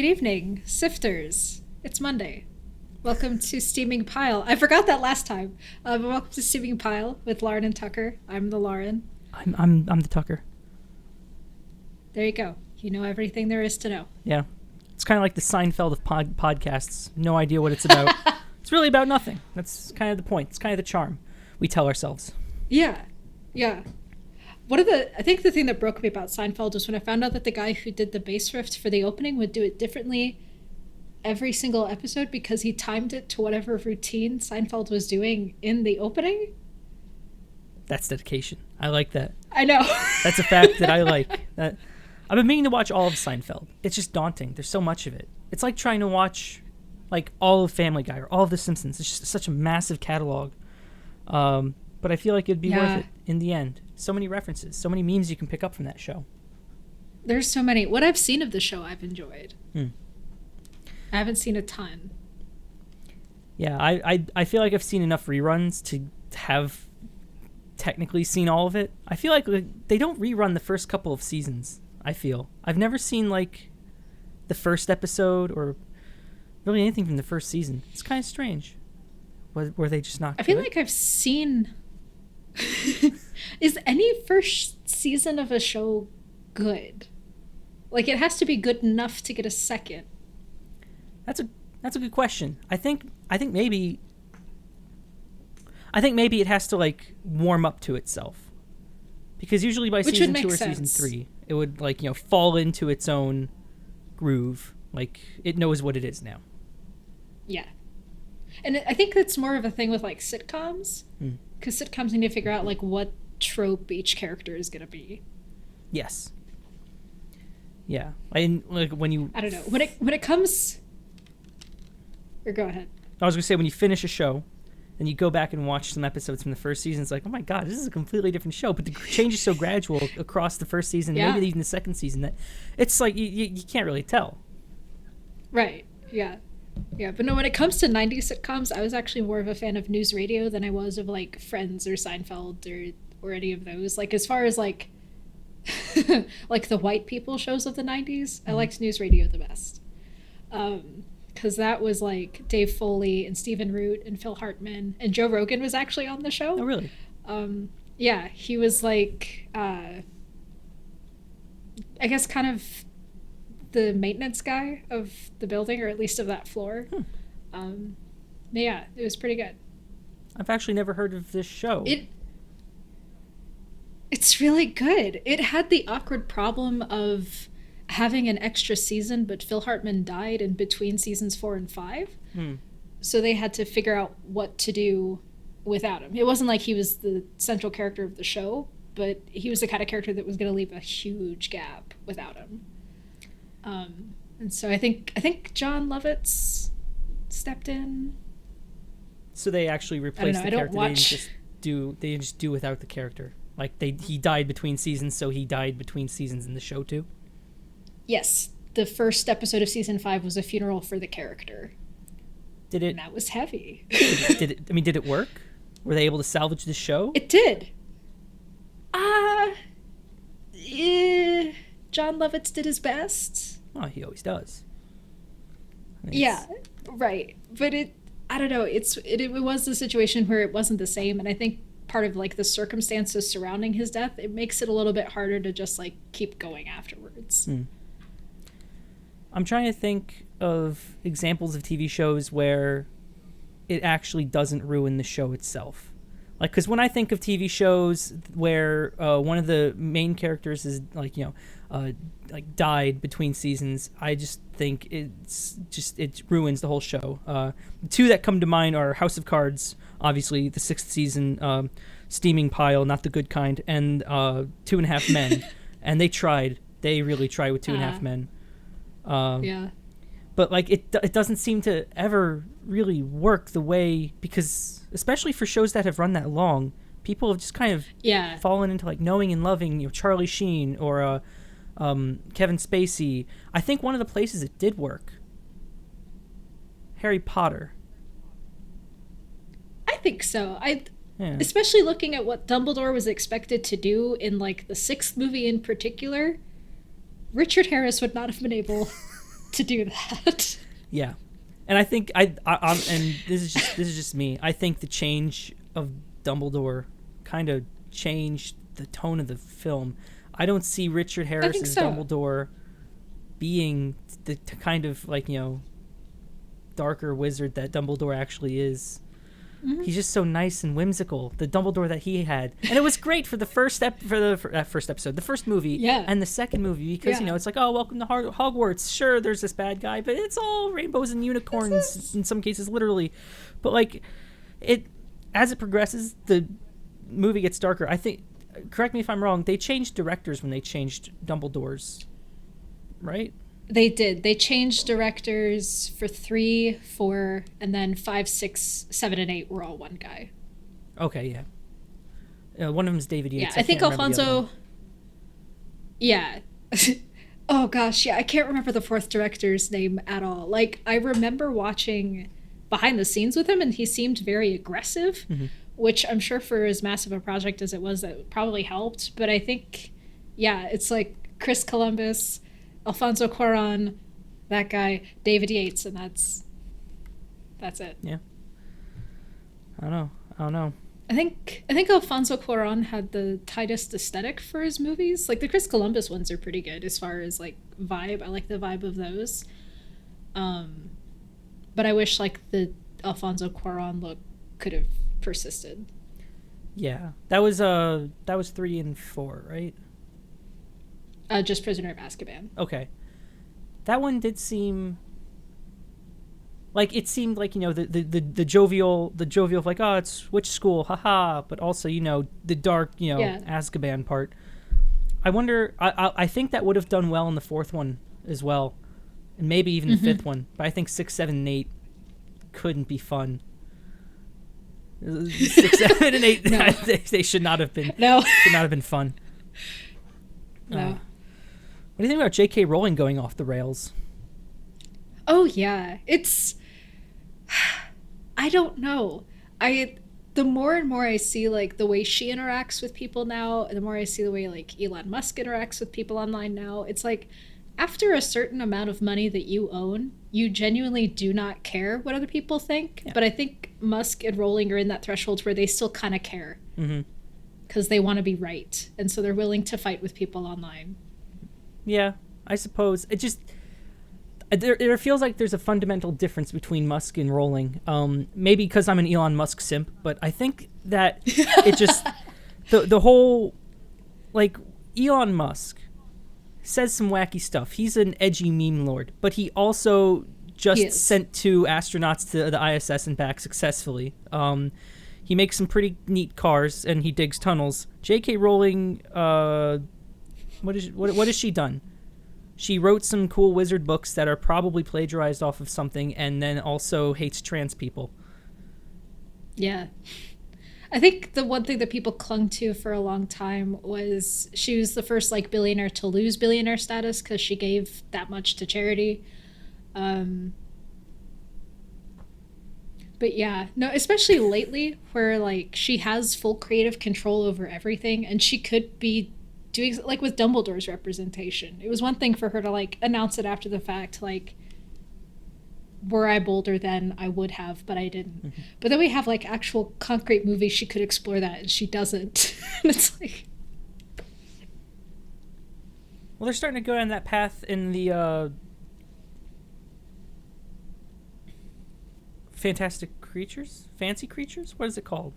Good evening, sifters. It's Monday. Welcome to Steaming Pile. I forgot that last time. Welcome to Steaming Pile with Lauren and Tucker. I'm the Lauren. I'm the Tucker. There you go. You know everything there is to know. Yeah. It's kind of like the Seinfeld of podcasts. No idea what it's about. It's really about nothing. That's kind of the point. It's kind of the charm we tell ourselves. Yeah. I think the thing that broke me about Seinfeld was when I found out that the guy who did the bass riff for the opening would do it differently every single episode because he timed it to whatever routine Seinfeld was doing in the opening. That's dedication. I like that. I know. That's a fact that I like. I've been meaning to watch all of Seinfeld. It's just daunting. There's so much of it. It's like trying to watch like all of Family Guy or all of The Simpsons. It's just such a massive catalog. But I feel like it'd be worth it in the end. So many references, so many memes you can pick up from that show. There's so many. What I've seen of the show, I've enjoyed. I haven't seen a ton. Yeah, I feel like I've seen enough reruns to have technically seen all of it. I feel like they don't rerun the first couple of seasons, I feel. I've never seen like the first episode or really anything from the first season. It's kind of strange. Were they just not good? I feel like I've seen... Is any first season of a show good? Like, it has to be good enough to get a second. That's a good question. I think maybe it has to like warm up to itself. Because usually by season 2 or season 3, it would like, fall into its own groove. Like it knows what it is now. Yeah. And I think that's more of a thing with like sitcoms. Because sitcoms need to figure out like what trope each character is going to be. Yes. Yeah. Like when you... I don't know. When it comes... Or go ahead. I was going to say, when you finish a show, and you go back and watch some episodes from the first season, it's like, oh my God, this is a completely different show. But the change is so gradual across the first season, maybe even the second season, that it's like you can't really tell. Right. Yeah. Yeah, but no, when it comes to 90s sitcoms, I was actually more of a fan of News Radio than I was of, like, Friends or Seinfeld or any of those. Like, as far as, like, like the white people shows of the 90s, I liked News Radio the best. Because that was, like, Dave Foley and Stephen Root and Phil Hartman. And Joe Rogan was actually on the show. Oh, really? Yeah, he was, like, I guess kind of... the maintenance guy of the building, or at least of that floor. Yeah, it was pretty good. I've actually never heard of this show. It's really good. It had the awkward problem of having an extra season, but Phil Hartman died in between seasons 4 and 5. So they had to figure out what to do without him. It wasn't like he was the central character of the show, but he was the kind of character that was going to leave a huge gap without him. And so I think John Lovitz stepped in. So they actually replaced the character. They didn't just do without the character. Like he died between seasons, so he died between seasons in the show too. Yes, the first episode of season 5 was a funeral for the character. Did it? And that was heavy. Did it work? Were they able to salvage the show? It did. John Lovitz did his best. Oh, he always does. Yeah, right. But I don't know. It was the situation where it wasn't the same, and I think part of like the circumstances surrounding his death, it makes it a little bit harder to just like keep going afterwards. I'm trying to think of examples of TV shows where it actually doesn't ruin the show itself. Like, because when I think of TV shows where one of the main characters is like died between seasons, I just think it ruins the whole show. The two that come to mind are House of Cards, obviously the 6th season, Steaming Pile, not the good kind, and 2.5 Men. And they really tried with 2.5 Men. Yeah. But like it doesn't seem to ever really work the way, because especially for shows that have run that long, people have just kind of fallen into like knowing and loving Charlie Sheen or Kevin Spacey. I think one of the places it did work, Harry Potter. I think so. Especially looking at what Dumbledore was expected to do in like the 6th movie in particular, Richard Harris would not have been able to do that. Yeah, and I think I'm and this is just me. I think the change of Dumbledore kind of changed the tone of the film. I don't see Richard Harris as Dumbledore being the kind of like, you know, darker wizard that Dumbledore actually is. Mm-hmm. He's just so nice and whimsical. The Dumbledore that he had, and it was great for the first episode, the first movie, and the second movie, because you know, it's like, oh, welcome to Hogwarts. Sure, there's this bad guy, but it's all rainbows and unicorns in some cases, literally. But like, as it progresses, the movie gets darker. I think. Correct me if I'm wrong. They changed directors when they changed Dumbledore's, right? They did. They changed directors for 3, 4, and then 5, 6, 7, and 8 were all one guy. Okay, yeah. One of them is David Yates. Yeah, I think Alfonso. Yeah. Oh gosh, yeah. I can't remember the 4th director's name at all. Like, I remember watching behind the scenes with him, and he seemed very aggressive, which I'm sure for as massive a project as it was, that probably helped. But I think, yeah, it's like Chris Columbus, Alfonso Cuarón, that guy, David Yates, and that's it. Yeah. I don't know. I think Alfonso Cuarón had the tightest aesthetic for his movies. Like the Chris Columbus ones are pretty good as far as like vibe. I like the vibe of those. But I wish like the Alfonso Cuarón look could have persisted. Yeah. That was 3 and 4, right? Just Prisoner of Azkaban. Okay. That one did seem like, it seemed like, you know, the jovial of like, oh, it's which school, haha, but also, you know, the dark, you know, Azkaban part. I wonder, I think that would have done well in the 4th one as well, and maybe even the 5th one, but I think 6, 7, and 8 couldn't be fun. 6, 7, and 8, no. they should not have been. No. Should not have been fun. No. What do you think about JK Rowling going off the rails? Oh yeah, it's. I don't know. The more and more I see like the way she interacts with people now, and the more I see the way like Elon Musk interacts with people online now, it's like after a certain amount of money that you own, you genuinely do not care what other people think. Yeah. But I think Musk and Rowling are in that threshold where they still kind of care. Because they want to be right, and so they're willing to fight with people online. Yeah, I suppose it just there feels like there's a fundamental difference between Musk and Rowling. Maybe because I'm an Elon Musk simp, but I think that it just the whole, like, Elon Musk says some wacky stuff. He's an edgy meme lord, but he also just sent 2 astronauts to the ISS and back successfully. He makes some pretty neat cars, and he digs tunnels. JK Rowling, what has she done? She wrote some cool wizard books that are probably plagiarized off of something, and then also hates trans people. Yeah. I think the one thing that people clung to for a long time was she was the first like billionaire to lose billionaire status because she gave that much to charity. But yeah, no, especially lately where like she has full creative control over everything, and she could be doing like with Dumbledore's representation. It was one thing for her to like announce it after the fact, like, were I bolder then, I would have, but I didn't. But then we have like actual concrete movies she could explore that, and she doesn't. And it's like, well, they're starting to go down that path in the Fancy Creatures? What is it called?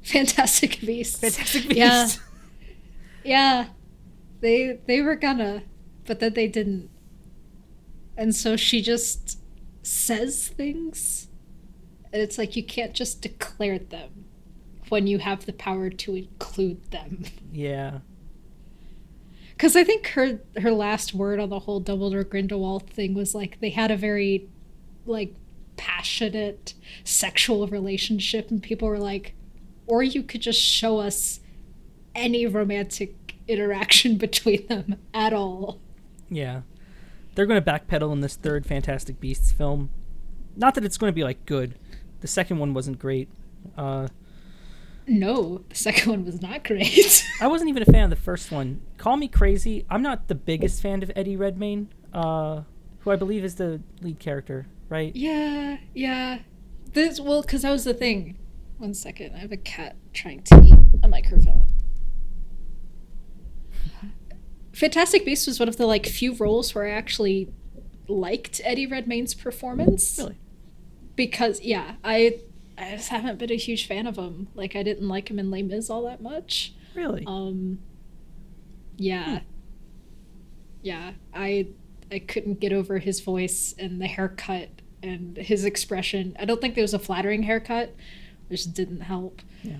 Fantastic Beasts. Fantastic Beasts. Yeah. They were gonna, but then they didn't. And so she just says things, and it's like you can't just declare them when you have the power to include them. Yeah. Because I think her last word on the whole Dumbledore Grindelwald thing was like they had a very like passionate sexual relationship, and people were like, or you could just show us any romantic interaction between them at all. Yeah. They're going to backpedal in this 3rd Fantastic Beasts film. Not that it's going to be like good. The second one wasn't great. No, the second one was not great. I wasn't even a fan of the first one. Call me crazy. I'm not the biggest fan of Eddie Redmayne, who I believe is the lead character, right? Yeah. Because that was the thing. 1 second, I have a cat trying to eat a microphone. Fantastic Beasts was one of the like few roles where I actually liked Eddie Redmayne's performance. Really? Because I just haven't been a huge fan of him. Like I didn't like him in Les Mis all that much. Really? Yeah. Yeah. I couldn't get over his voice and the haircut and his expression. I don't think there was a flattering haircut, which didn't help. Yeah.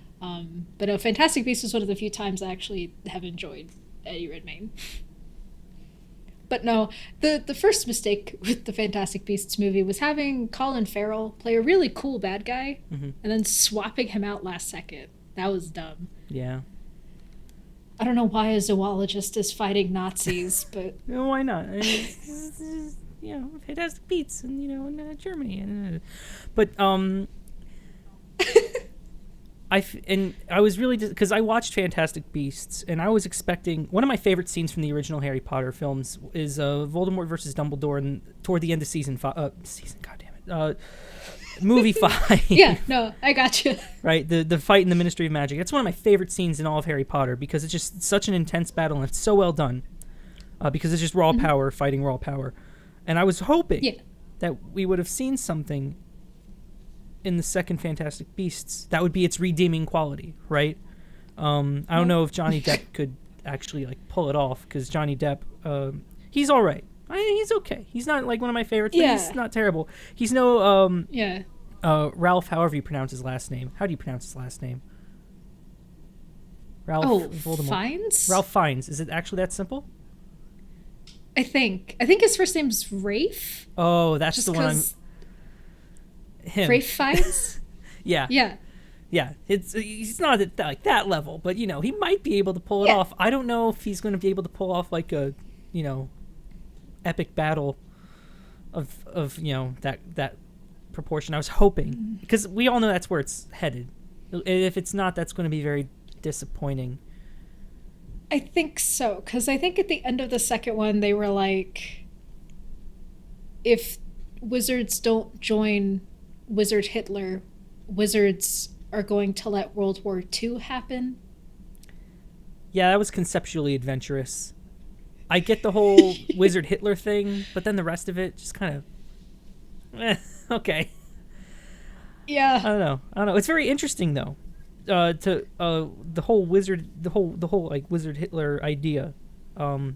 But Fantastic Beasts was one of the few times I actually have enjoyed Eddie Redmayne. But no, the first mistake with the Fantastic Beasts movie was having Colin Farrell play a really cool bad guy and then swapping him out last second. That was dumb. Yeah. I don't know why a zoologist is fighting Nazis, but... Why not? It's, Fantastic Beasts and, in Germany. But, I was really, because I watched Fantastic Beasts and I was expecting, one of my favorite scenes from the original Harry Potter films is Voldemort versus Dumbledore and toward the end of movie 5. Yeah, no, I got you. Right, the fight in the Ministry of Magic. That's one of my favorite scenes in all of Harry Potter because it's just such an intense battle and it's so well done because it's just raw power fighting raw power. And I was hoping that we would have seen something in the second Fantastic Beasts that would be its redeeming quality, right? I don't know if Johnny Depp could actually like pull it off because Johnny Depp, he's all right. He's okay. He's not like one of my favorites, but he's not terrible. He's no Ralph, however you pronounce his last name. How do you pronounce his last name? Ralph Voldemort. Fiennes? Ralph Fiennes. Is it actually that simple? I think his first name's Rafe. Oh, that's just the one. Him. Rafe Fiennes? Yeah. He's not at that level, but he might be able to pull it off. I don't know if he's going to be able to pull off like a epic battle of that proportion. I was hoping because we all know that's where it's headed. If it's not, that's going to be very disappointing. I think so, because I think at the end of the second one they were like, if wizards don't join Wizard Hitler, wizards are going to let World War II happen. Yeah, that was conceptually adventurous. I get the whole Wizard Hitler thing, but then the rest of it just kind of, okay. Yeah. I don't know. It's very interesting though, the whole like Wizard Hitler idea,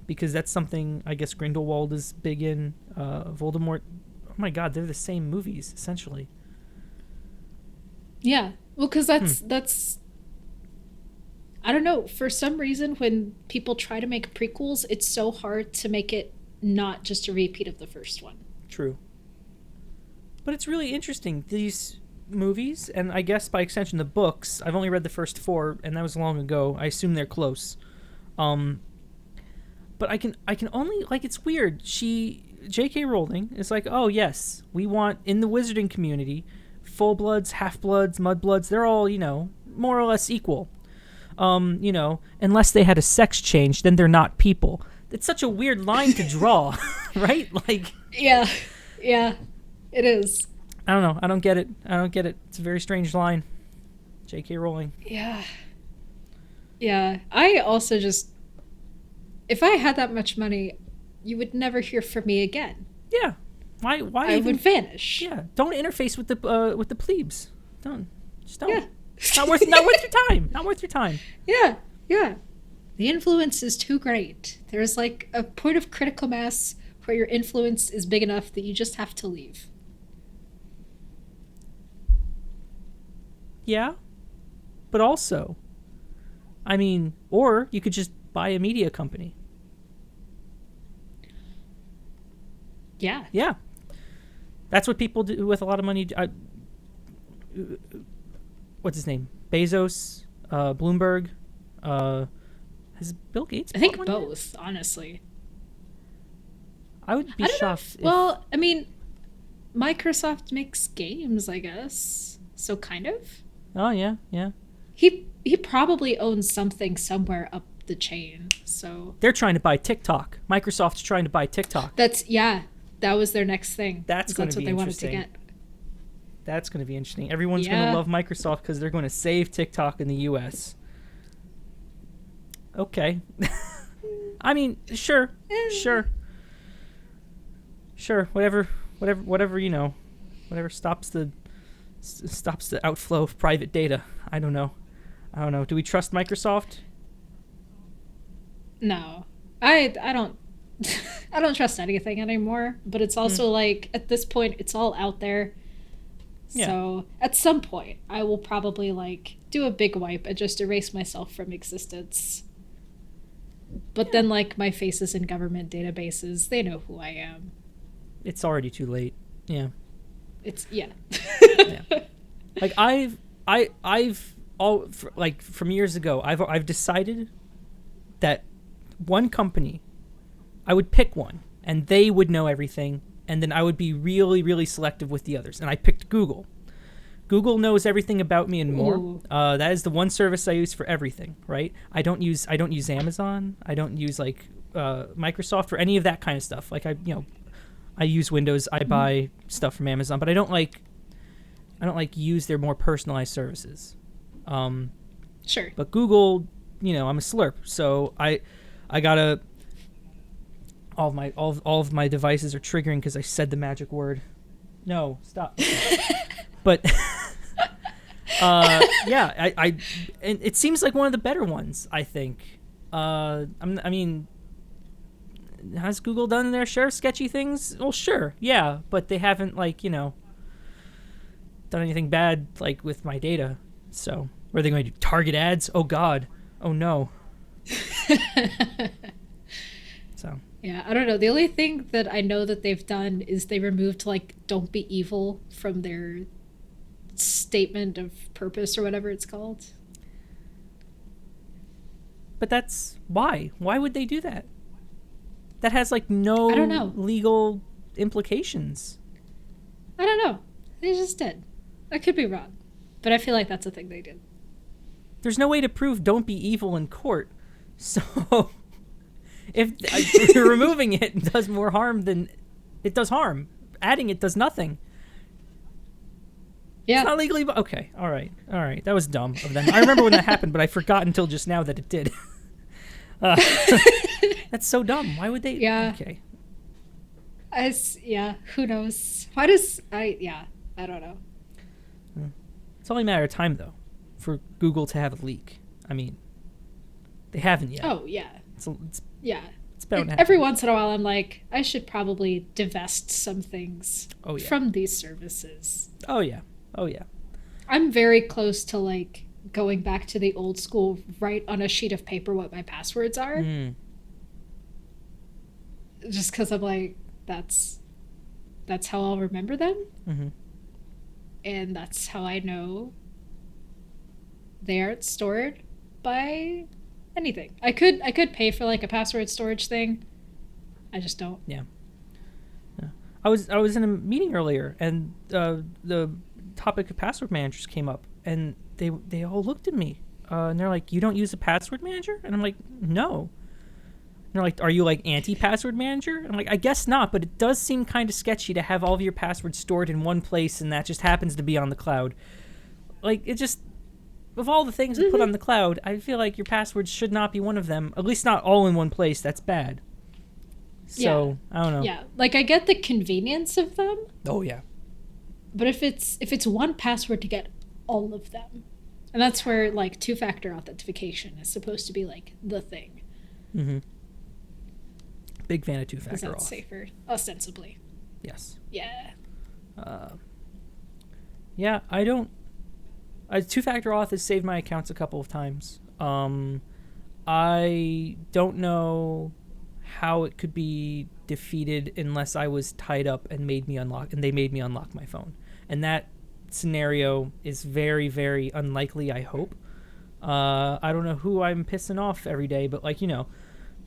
because that's something I guess Grindelwald is big in. Voldemort. Oh my God, they're the same movies essentially. Yeah. Well, because that's. I don't know. For some reason, when people try to make prequels, it's so hard to make it not just a repeat of the first one. True. But it's really interesting. These movies, and I guess by extension the books, I've only read the first 4, and that was long ago. I assume they're close. But I can only, like, it's weird. JK Rowling is like, oh, yes, we want, in the wizarding community, full-bloods, half-bloods, mudbloods, they're all, more or less equal. Unless they had a sex change, then they're not people. It's such a weird line to draw, right? Like, yeah, it is. I don't know. I don't get it. It's a very strange line. J.K. Rowling. Yeah. I also just, if I had that much money, you would never hear from me again. Yeah. Why? I would vanish. Yeah. Don't interface with the plebes. Don't. Just don't. Yeah. Not worth your time. Not worth your time. Yeah. The influence is too great. There's like a point of critical mass where your influence is big enough that you just have to leave. Yeah. But also, I mean, or you could just buy a media company. Yeah. Yeah. That's what people do with a lot of money. What's his name? Bezos, Bloomberg. Has Bill Gates? I think both, honestly. I would be shocked. Well, I mean, Microsoft makes games, I guess. So kind of. Oh yeah. He probably owns something somewhere up the chain. So they're trying to buy TikTok. Microsoft's trying to buy TikTok. That's that was their next thing. That's going to be interesting. Wanted to get. That's going to be interesting. Everyone's going to love Microsoft because they're going to save TikTok in the U.S. Okay. I mean, sure. Whatever, whatever stops the outflow of private data. I don't know. Do we trust Microsoft? No, I don't. I don't trust anything anymore. But it's also like at this point, it's all out there. Yeah. So at some point, I will probably like do a big wipe and just erase myself from existence. But then, like, my face is in government databases. They know who I am. It's already too late. Yeah. Yeah. Like from years ago, I've decided that one company, I would pick one, and they would know everything, and then I would be really, really selective with the others. And I picked Google. Google knows everything about me and more. That is the one service I use for everything, right? I don't use Amazon. I don't use like Microsoft or any of that kind of stuff. Like I use Windows. I buy stuff from Amazon, but I don't like use their more personalized services. Sure. But Google, I'm a slurp, so I gotta. All of my devices are triggering because I said the magic word. No, stop. But yeah, and it seems like one of the better ones, I think. I mean, has Google done their share of sketchy things? Well, sure, yeah, but they haven't done anything bad like with my data. So, what are they going to do? Target ads? Oh God! Oh no! So. Yeah, I don't know. The only thing that I know that they've done is they removed like "Don't be evil" from their statement of purpose or whatever it's called. But that's why. Why would they do that? That has like no I don't know. Legal implications. I don't know. They just did. I could be wrong, but I feel like that's a thing they did. There's no way to prove "don't be evil" in court, so if removing it does more harm than it does harm, adding it does nothing. Yeah. It's not legally... Okay, all right. That was dumb of them. I remember when that happened, but I forgot until just now that it did. That's so dumb. Why would they... Yeah. Okay. Who knows? Why does... I don't know. It's only a matter of time, though, for Google to have a leak. I mean, they haven't yet. Oh, yeah. It's bound to happen. Every once in a while, I'm like, I should probably divest some things from these services. Oh, yeah. I'm very close to like going back to the old school, write on a sheet of paper what my passwords are. Just because I'm like, that's how I'll remember them. Mm-hmm. And that's how I know they aren't stored by anything. I could pay for like a password storage thing. I just don't. Yeah. I was in a meeting earlier, and the topic of password managers came up, and they all looked at me, and they're like, "You don't use a password manager?" And I'm like, "No." And they're like, "Are you like anti-password manager?" And I'm like, "I guess not, but it does seem kind of sketchy to have all of your passwords stored in one place, and that just happens to be on the cloud. Like, it just, of all the things to put on the cloud, I feel like your passwords should not be one of them. At least not all in one place. That's bad." So, I don't know. Yeah, like I get the convenience of them. Oh, yeah. But if it's one password to get all of them, and that's where like two-factor authentication is supposed to be like the thing. Mm-hmm. Big fan of two-factor auth. That's safer, ostensibly. Yes. Yeah. Yeah, I don't. Two-factor auth has saved my accounts a couple of times. I don't know how it could be defeated unless I was tied up and they made me unlock my phone. And that scenario is very, very unlikely, I hope. I don't know who I'm pissing off every day, but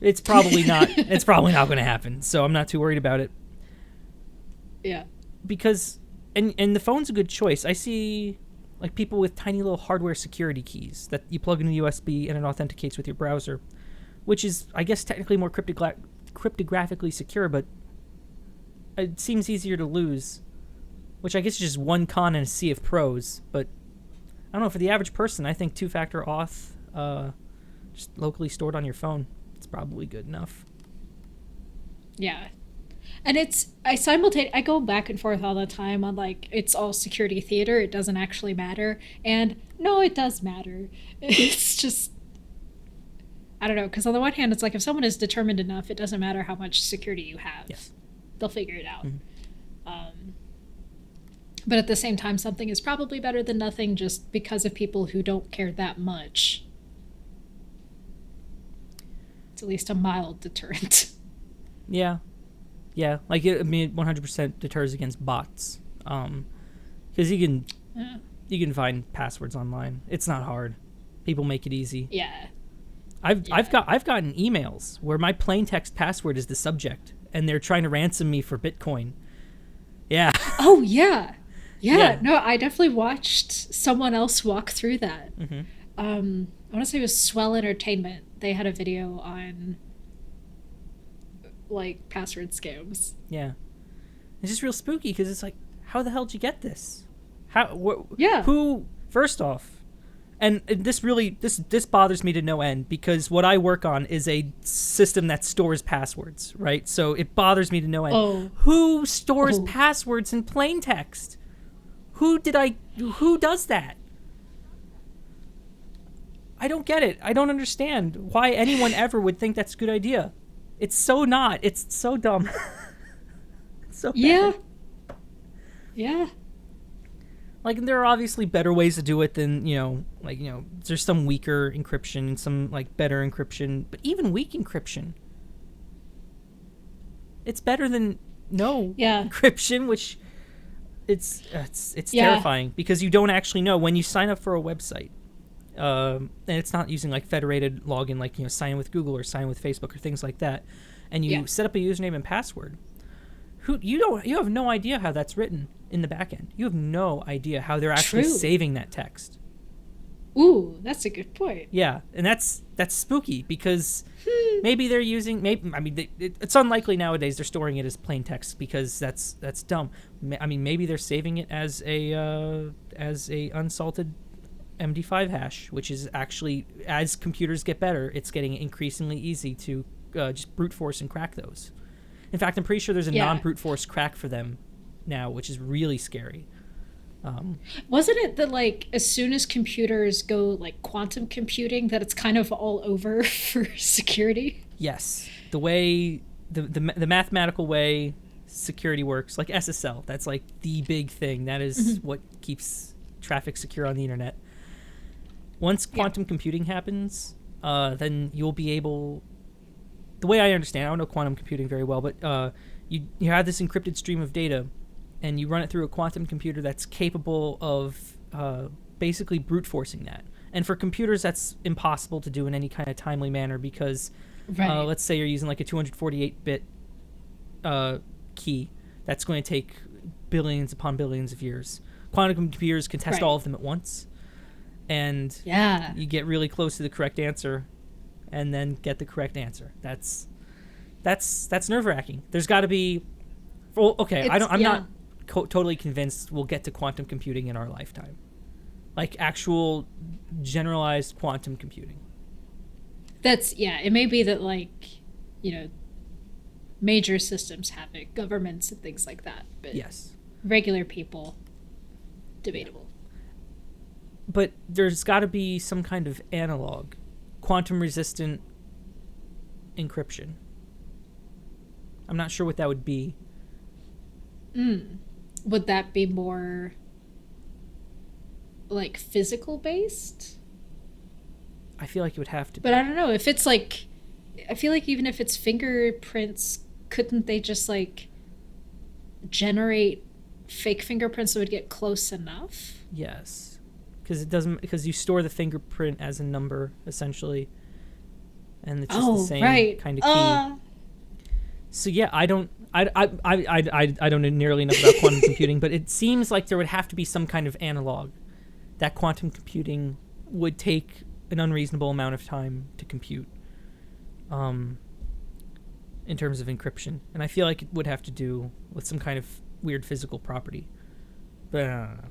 it's probably not going to happen. So I'm not too worried about it. Yeah. Because and the phone's a good choice. I see like people with tiny little hardware security keys that you plug in a USB and it authenticates with your browser, which is, I guess, technically more cryptographically secure, but it seems easier to lose, which I guess is just one con and a sea of pros. But I don't know, for the average person, I think two-factor auth, just locally stored on your phone, it's probably good enough. Yeah. And I go back and forth all the time on like, it's all security theater, it doesn't actually matter. And no, it does matter. It's just, I don't know, because on the one hand, it's like if someone is determined enough, it doesn't matter how much security you have. Yes. They'll figure it out. But at the same time, something is probably better than nothing just because of people who don't care that much. It's at least a mild deterrent. Yeah. Yeah, like, I mean, it 100% deters against bots. Because you can find passwords online. It's not hard. People make it easy. Yeah. I've gotten emails where my plain text password is the subject, and they're trying to ransom me for Bitcoin. Yeah. Oh yeah. Yeah. No, I definitely watched someone else walk through that. Mm-hmm. I want to say it was Swell Entertainment. They had a video on like password scams. Yeah. It's just real spooky because it's like, how the hell did you get this? Who? First off, and this bothers me to no end because what I work on is a system that stores passwords, right? So it bothers me to no end. Oh. Who stores passwords in plain text? Who does that? I don't get it. I don't understand why anyone ever would think that's a good idea. It's so not. It's so dumb. It's so bad. Yeah. Yeah. Like, there are obviously better ways to do it than, there's some weaker encryption and some, like, better encryption. But even weak encryption, it's better than no encryption, which it's terrifying because you don't actually know when you sign up for a website. And it's not using like federated login, like, sign in with Google or sign in with Facebook or things like that, and you set up a username and password. You have no idea how that's written in the back end. You have no idea how they're actually saving that text. Ooh, that's a good point. Yeah, and that's spooky because maybe they're using it's unlikely nowadays they're storing it as plain text because that's dumb. I mean, maybe they're saving it as a unsalted MD5 hash, which is actually, as computers get better, it's getting increasingly easy to just brute force and crack those. In fact, I'm pretty sure there's a non-brute force crack for them now, which is really scary. Wasn't it that, like, as soon as computers go, like, quantum computing, that it's kind of all over for security? Yes. The way, the mathematical way security works, like SSL, that's, like, the big thing. That is what keeps traffic secure on the internet. Once quantum computing happens, then you'll be able... The way I understand, I don't know quantum computing very well, but you have this encrypted stream of data, and you run it through a quantum computer that's capable of basically brute forcing that. And for computers, that's impossible to do in any kind of timely manner because, let's say you're using like a 248-bit key. That's going to take billions upon billions of years. Quantum computers can test all of them at once. And you get really close to the correct answer and then get the correct answer. That's nerve-wracking. There's got to be... Well, okay, I'm not totally convinced we'll get to quantum computing in our lifetime. Like actual generalized quantum computing. It may be that, like, major systems have it, governments and things like that. But regular people, debatable. But there's got to be some kind of analog, quantum-resistant encryption. I'm not sure what that would be. Would that be more, like, physical-based? I feel like it would have to be. But I don't know. If it's, like... I feel like even if it's fingerprints, couldn't they just, like, generate fake fingerprints that would get close enough? Yes. Because you store the fingerprint as a number essentially, and it's just the same kind of key. So yeah, I don't know nearly enough about quantum computing, but it seems like there would have to be some kind of analog that quantum computing would take an unreasonable amount of time to compute. in terms of encryption, and I feel like it would have to do with some kind of weird physical property. But I don't know.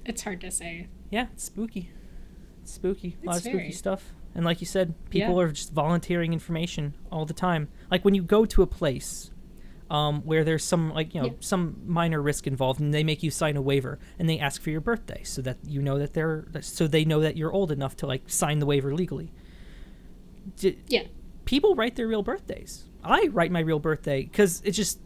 It's hard to say. Yeah, it's spooky. It's spooky. A lot of spooky very. stuff. And like you said, people are just volunteering information all the time. Like when you go to a place where there's some some minor risk involved, and they make you sign a waiver, and they ask for your birthday so that you know that they know that you're old enough to like sign the waiver legally. People write their real birthdays. I write my real birthday because it's just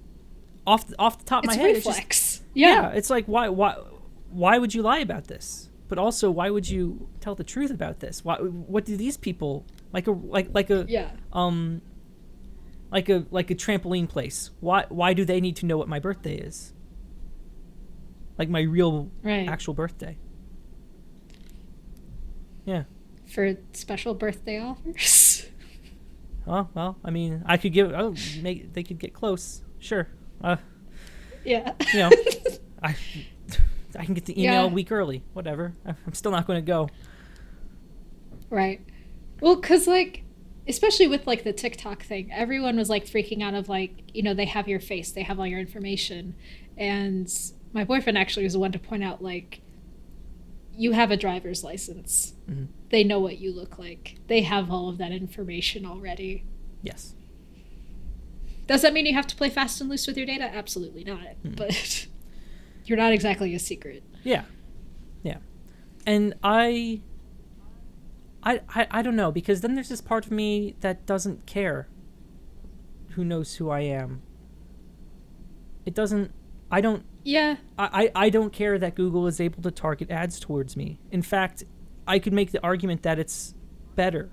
off the top of my head. Reflex. It's just, yeah, it's like why would you lie about this? But also, why would you tell the truth about this? What do these people like a trampoline place? Why do they need to know what my birthday is? Like my real actual birthday. Yeah. For special birthday offers. Oh well, I mean, I could they could get close. Sure. Yeah. You know, I can get the email a week early. Whatever. I'm still not going to go. Right. Well, because, like, especially with, like, the TikTok thing, everyone was, like, freaking out of, like, you know, they have your face. They have all your information. And my boyfriend actually was the one to point out, like, you have a driver's license. Mm-hmm. They know what you look like. They have all of that information already. Yes. Does that mean you have to play fast and loose with your data? Absolutely not. Mm-hmm. But... you're not exactly a secret. Yeah. Yeah. And I don't know, because then there's this part of me that doesn't care who knows who I am. It doesn't... I don't... Yeah. I don't care that Google is able to target ads towards me. In fact, I could make the argument that it's better.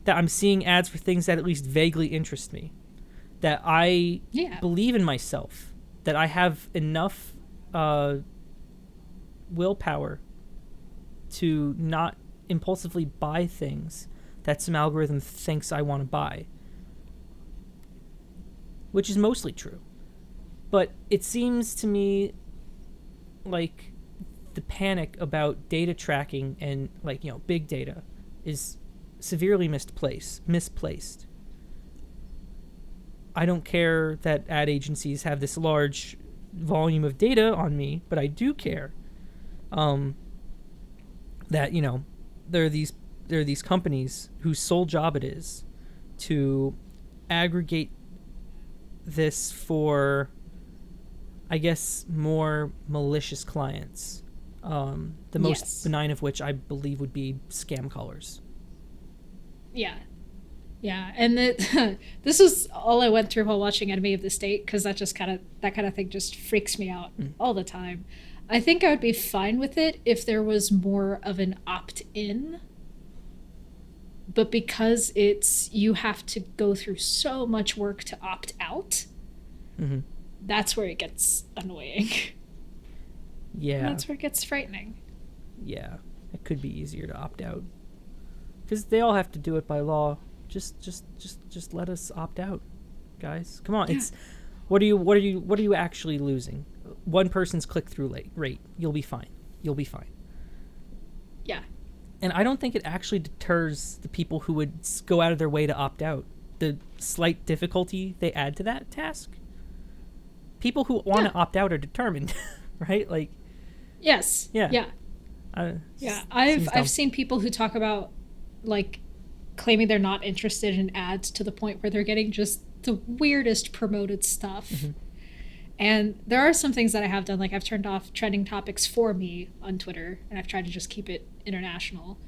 That I'm seeing ads for things that at least vaguely interest me. That I believe in myself. That I have enough willpower to not impulsively buy things that some algorithm thinks I want to buy. Which is mostly true. But it seems to me like the panic about data tracking and, like, you know, big data is severely misplaced. I don't care that ad agencies have this large volume of data on me, but I do care that, you know, there are these companies whose sole job it is to aggregate this for, I guess, more malicious clients. The most benign of which I believe would be scam callers. Yeah. Yeah, and this is all I went through while watching Enemy of the State, because that kind of thing just freaks me out all the time. I think I would be fine with it if there was more of an opt-in, but because you have to go through so much work to opt out, that's where it gets annoying. Yeah, and that's where it gets frightening. Yeah, it could be easier to opt out because they all have to do it by law. Just let us opt out, guys. Come on. Yeah. It's what are you actually losing? One person's click-through rate. You'll be fine. Yeah. And I don't think it actually deters the people who would go out of their way to opt out. The slight difficulty they add to that task. People who want to opt out are determined, right? Like. Yes. Yeah. Yeah. Yeah. I've seen people who talk about, like, claiming they're not interested in ads to the point where they're getting just the weirdest promoted stuff. Mm-hmm. And there are some things that I have done, like I've turned off trending topics for me on Twitter, and I've tried to just keep it international,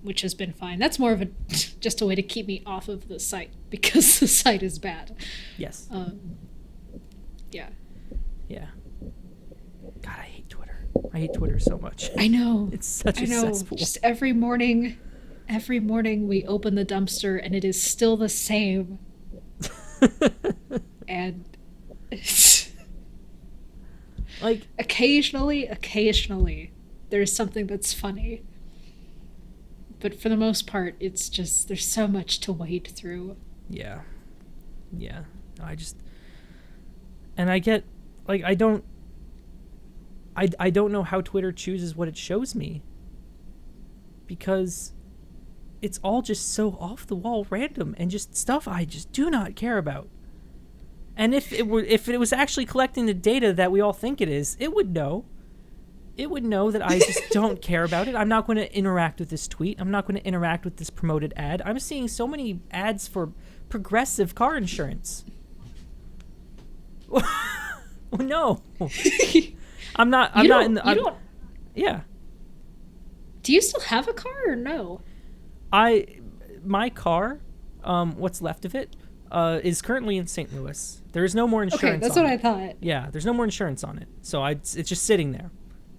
which has been fine. That's more of just a way to keep me off of the site, because the site is bad. Yes. Yeah. Yeah. God, I hate Twitter. I hate Twitter so much. I know. It's such a cesspool. Just every morning we open the dumpster and it is still the same. And like occasionally there's something that's funny. But for the most part, it's just there's so much to wade through. Yeah. I get, like, I don't know how Twitter chooses what it shows me. Because it's all just so off the wall random and just stuff I just do not care about. And if it was actually collecting the data that we all think it is, it would know. It would know that I just don't care about it. I'm not going to interact with this tweet. I'm not going to interact with this promoted ad. I'm seeing so many ads for Progressive car insurance. No. I'm not in the... You don't... Yeah. Do you still have a car or no? My car, what's left of it, is currently in St. Louis. There is no more insurance. Okay, that's what I thought. Yeah, there's no more insurance on it, so it's just sitting there.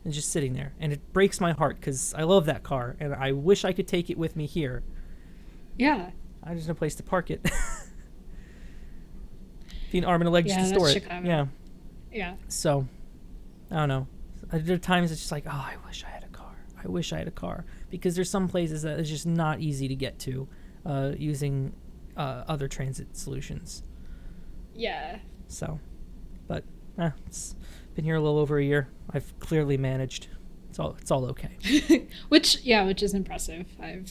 It's just sitting there, and it breaks my heart because I love that car, and I wish I could take it with me here. Yeah. There's no place to park it. Be an arm and a leg just to store it. Chicago. Yeah. Yeah. So, I don't know. There are times it's just like, oh, I wish I had a car. I wish I had a car. Because there's some places that it's just not easy to get to using other transit solutions. Yeah. So, but it's been here a little over a year. I've clearly managed. It's all okay. which is impressive. I've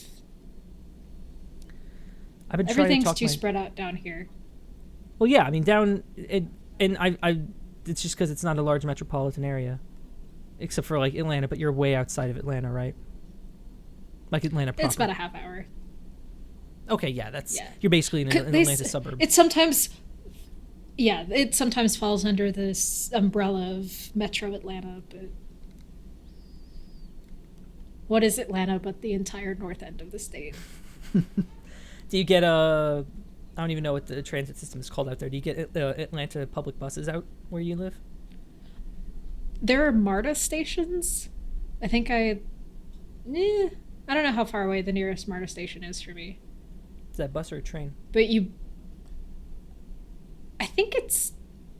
been trying to everything's talk too spread out down here. Well, yeah, I mean down and I it's just because it's not a large metropolitan area, except for like Atlanta. But you're way outside of Atlanta, right? Like Atlanta proper. It's about a half hour. Okay, yeah, you're basically in an Atlanta suburb. It sometimes falls under this umbrella of Metro Atlanta, but what is Atlanta but the entire north end of the state? Do you get I don't even know what the transit system is called out there. Do you get Atlanta public buses out where you live? There are MARTA stations. I think I don't know how far away the nearest MARTA station is for me. Is that bus or a train? But I think it's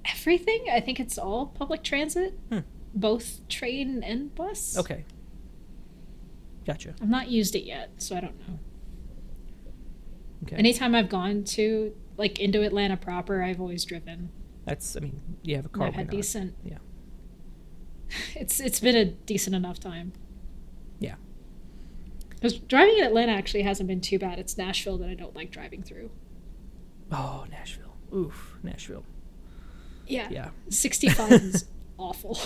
everything. I think it's all public transit. Both train and bus. Okay. Gotcha. I've not used it yet, so I don't know. Okay. Anytime I've gone to, like, into Atlanta proper, I've always driven. You have a car. I've had decent. Yeah. It's been a decent enough time. Yeah. Because driving in Atlanta actually hasn't been too bad. It's Nashville that I don't like driving through. Oh, Nashville. Oof, Nashville. Yeah. Yeah. 65 is awful.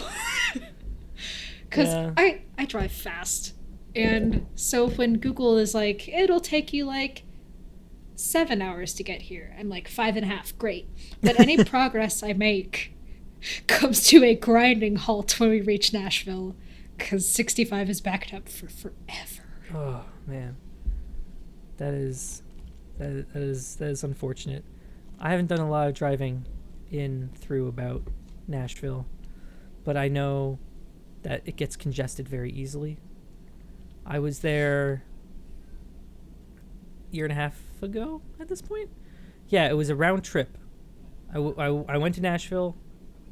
Because I drive fast. And so when Google is like, it'll take you like 7 hours to get here, I'm like 5.5. Great. But any progress I make comes to a grinding halt when we reach Nashville, because 65 is backed up for forever. Oh man, that is unfortunate. I haven't done a lot of driving through about Nashville, but I know that it gets congested very easily. I was there a year and a half ago at this point. Yeah, it was a round trip. I went to Nashville.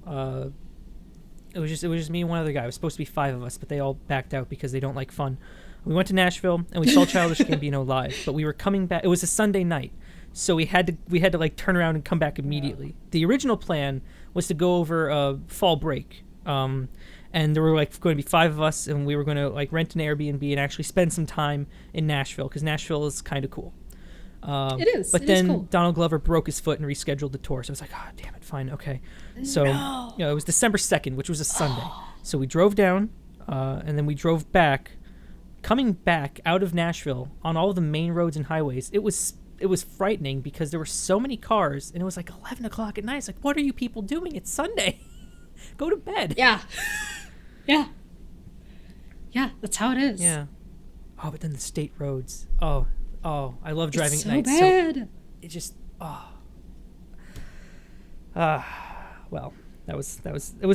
It was just me and one other guy. It was supposed to be 5 of us, but they all backed out because they don't like fun. We went to Nashville and we saw Childish Gambino live, but we were coming back. It was a Sunday night, so we had to like turn around and come back immediately. Yeah. The original plan was to go over fall break, and there were like going to be 5 of us, and we were going to like rent an Airbnb and actually spend some time in Nashville because Nashville is kind of cool. It is. But it then is cool. Donald Glover broke his foot and rescheduled the tour. So I was like, oh, damn it, fine, okay. So it was December 2nd, which was a Sunday. So we drove down, and then we drove back. Coming back out of Nashville on all the main roads and highways, it was frightening because there were so many cars, and it was like 11 o'clock at night. It's like, what are you people doing? It's Sunday. Go to bed. Yeah. Yeah. Yeah, that's how it is. Yeah. Oh, but then the state roads. Oh, I love driving it's at night. Bad. So it just well, it was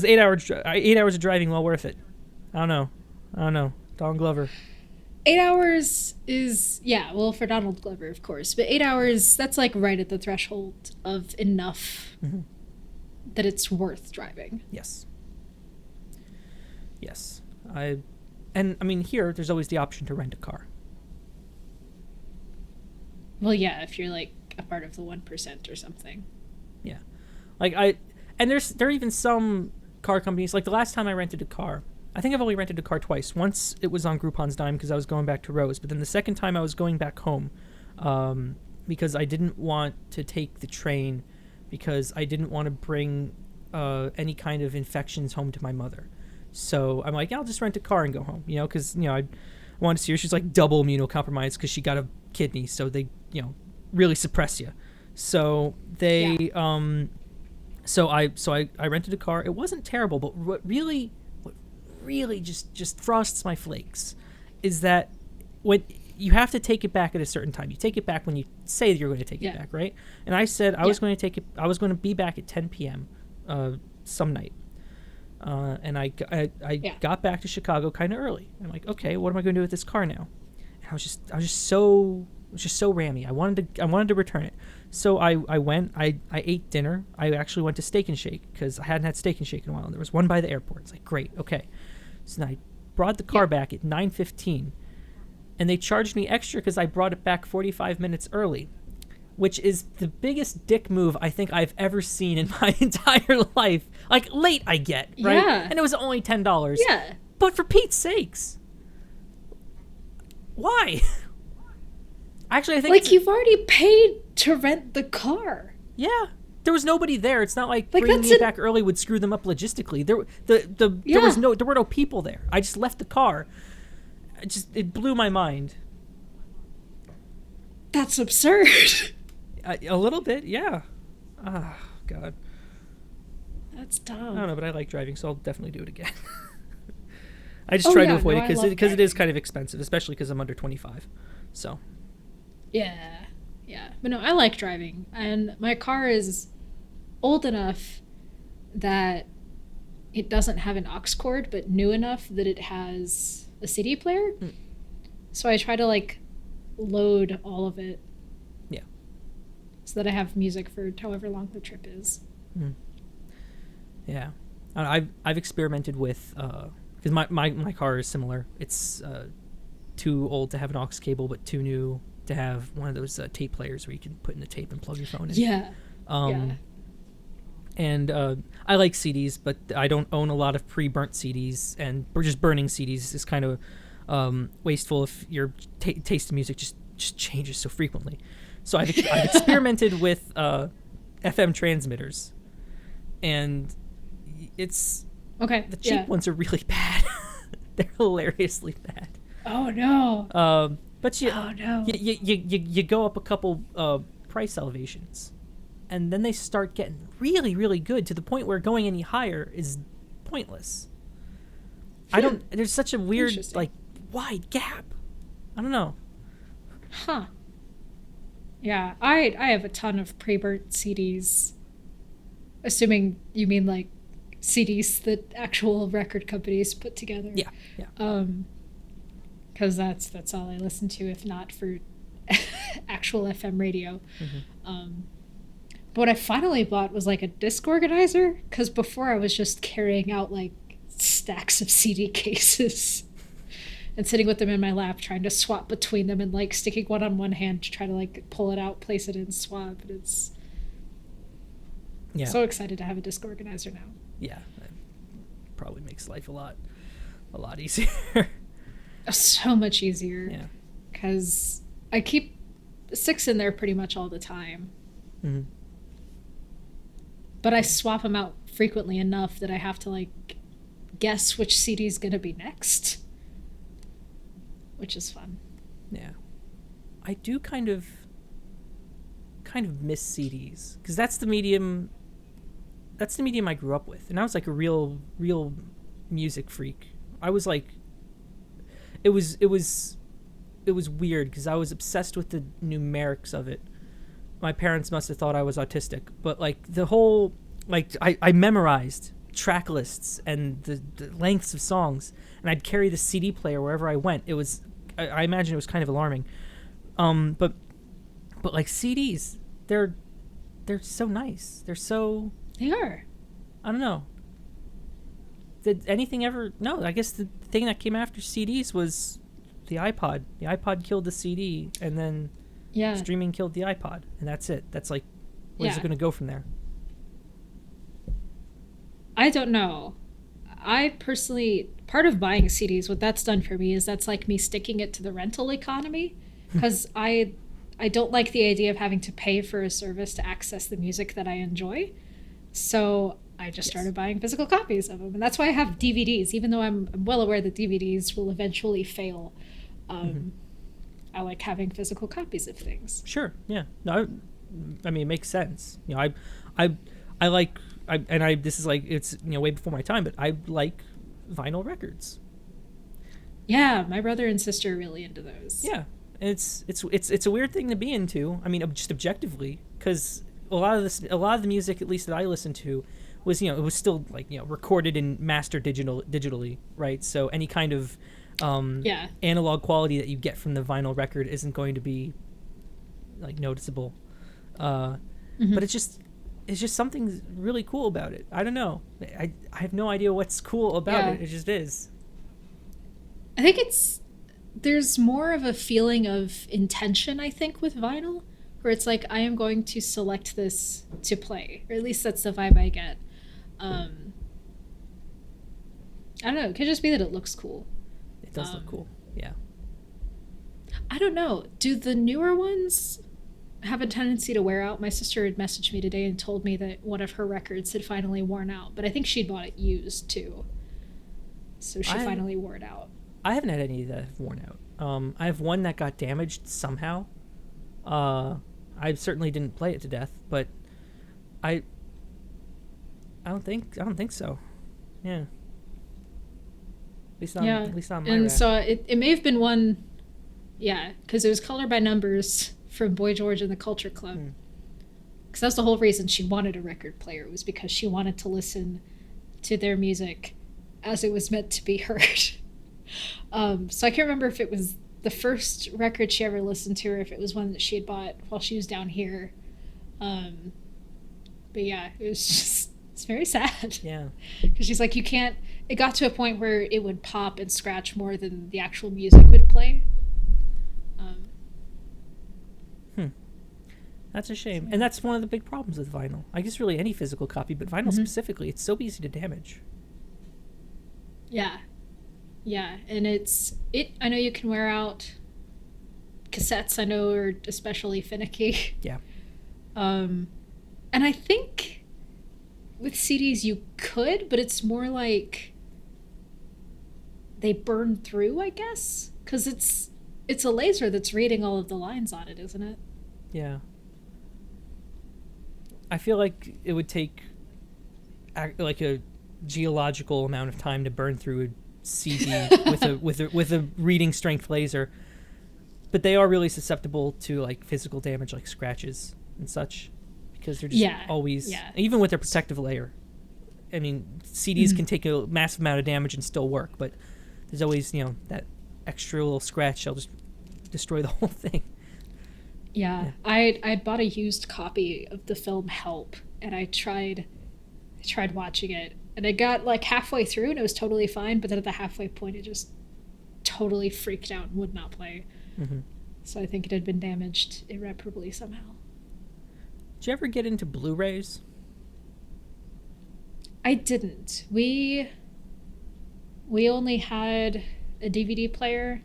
8 hours. 8 hours of driving, well worth it. I don't know. Donald Glover. 8 hours is, well, for Donald Glover, of course, but 8 hours, that's like right at the threshold of enough that it's worth driving. Yes. I mean, here, there's always the option to rent a car. Well, yeah, if you're like a part of the 1% or something. Yeah. Like there are even some car companies, like the last time I rented a car, I think I've only rented a car twice. Once it was on Groupon's dime because I was going back to Rose, but then the second time I was going back home because I didn't want to take the train because I didn't want to bring any kind of infections home to my mother. So I'm like, I'll just rent a car and go home, because, I wanted to see her. She's like double immunocompromised because she got a kidney, so they, really suppress you. So they, so I rented a car. It wasn't terrible, but what really just frosts my flakes is that when you have to take it back at a certain time. You take it back when you say that you're going to take it back, right? And I said I was going to take it. I was going to be back at 10 p.m. Some night. And I got back to Chicago kind of early. I'm like, okay, what am I going to do with this car now? And I was just so rammy. I wanted to return it. So I went. I ate dinner. I actually went to Steak and Shake because I hadn't had Steak and Shake in a while. And there was one by the airport. It's like, great, okay. So then I brought the car back at 9:15, and they charged me extra because I brought it back 45 minutes early, which is the biggest dick move I think I've ever seen in my entire life. Like, late I get, right? Yeah. And it was only $10. Yeah. But for Pete's sakes, why? Actually, I think... Like, you've already paid to rent the car. Yeah. There was nobody there. It's not like bringing it back early would screw them up logistically. There were no people there. I just left the car. It blew my mind. That's absurd. A little bit, yeah. Oh, God. That's dumb. I don't know, but I like driving, so I'll definitely do it again. I just try to avoid it because it is kind of expensive, especially because I'm under 25. So. Yeah. But no, I like driving. And my car is old enough that it doesn't have an aux cord, but new enough that it has a CD player. So I try to, load all of it. Yeah. So that I have music for however long the trip is. Yeah. I've experimented with, because my car is similar. It's too old to have an aux cable, but too new to have one of those tape players where you can put in the tape and plug your phone in. Yeah. And I like CDs, but I don't own a lot of pre-burnt CDs, and just burning CDs is kind of wasteful if your taste in music just changes so frequently. So I've experimented with FM transmitters, and it's okay. The cheap ones are really bad. They're hilariously bad. Oh no. But you go up a couple price elevations, and then they start getting really, really good to the point where going any higher is pointless. There's such a weird, wide gap. I don't know. Huh. Yeah, I have a ton of pre-burnt CDs. Assuming you mean CDs that actual record companies put together. Yeah. Because that's all I listen to, if not for actual FM radio. But what I finally bought was a disc organizer, because before I was just carrying out stacks of CD cases and sitting with them in my lap trying to swap between them and sticking one on one hand to try to pull it out, place it in, swap. And it's so excited to have a disc organizer now. Yeah, that probably makes life a lot easier. So much easier. Yeah. Because I keep 6 in there pretty much all the time. But I swap them out frequently enough that I have to guess which CD's gonna be next, which is fun. Yeah, I do kind of miss CDs because that's the medium I grew up with, and I was a real music freak. I was it was weird because I was obsessed with the numerics of it. My parents must have thought I was autistic, but the whole I memorized track lists and the lengths of songs, and I'd carry the CD player wherever I went. It was I imagine it was kind of alarming. But CDs, they're so nice. They are. I don't know. Did anything ever? No, I guess the thing that came after CDs was the iPod. The iPod killed the CD, and then streaming killed the iPod, and that's it. That's where's it going to go from there? I don't know. I personally, part of buying CDs, what that's done for me is that's like me sticking it to the rental economy, because I don't like the idea of having to pay for a service to access the music that I enjoy. So I just started buying physical copies of them, and that's why I have DVDs. Even though I'm well aware that DVDs will eventually fail, I like having physical copies of things. Sure. Yeah. No, I mean, it makes sense. You know, I like, this is like, it's, you know, way before my time, but I like vinyl records. Yeah, my brother and sister are really into those. Yeah. And it's a weird thing to be into. I mean, just objectively, because a lot of the music, at least that I listened to, was, you know, it was still like, you know, recorded and mastered digitally, right? So any kind of analog quality that you get from the vinyl record isn't going to be like noticeable. But it's just something really cool about it. I don't know. I have no idea what's cool about it. It just is. I think there's more of a feeling of intention, I think, with vinyl, where it's like, I am going to select this to play, or at least that's the vibe I get. I don't know. It could just be that it looks cool. It does look cool. Yeah. I don't know. Do the newer ones have a tendency to wear out? My sister had messaged me today and told me that one of her records had finally worn out, but I think she'd bought it used too. So she finally wore it out. I haven't had any that have worn out. I have one that got damaged somehow. I certainly didn't play it to death, but I don't think so. Yeah. At least on my and rack. so it may have been one, because it was Color by Numbers from Boy George and the Culture Club. Because that's the whole reason she wanted a record player, was because she wanted to listen to their music as it was meant to be heard. So I can't remember if it was the first record she ever listened to, or if it was one that she had bought while she was down here. But yeah, it's very sad. Yeah. Because she's like, it got to a point where it would pop and scratch more than the actual music would play. That's a shame. And that's one of the big problems with vinyl. I guess really any physical copy, but vinyl specifically, it's so easy to damage. Yeah. Yeah, and I know you can wear out. Cassettes, I know, are especially finicky. Yeah. And I think with CDs you could, but it's more like they burn through, I guess, because it's a laser that's reading all of the lines on it, isn't it? Yeah. I feel like it would take like a geological amount of time to burn through a CD with a reading strength laser, but they are really susceptible to like physical damage, like scratches and such, because they're just always even with their protective layer. I mean, CDs can take a massive amount of damage and still work, but there's always, you know, that extra little scratch that'll just destroy the whole thing. Yeah. I'd bought a used copy of the film Help, and I tried watching it, and I got like halfway through and it was totally fine, but then at the halfway point it just totally freaked out and would not play. So I think it had been damaged irreparably somehow. Did you ever get into Blu-rays? I didn't. We only had a DVD player.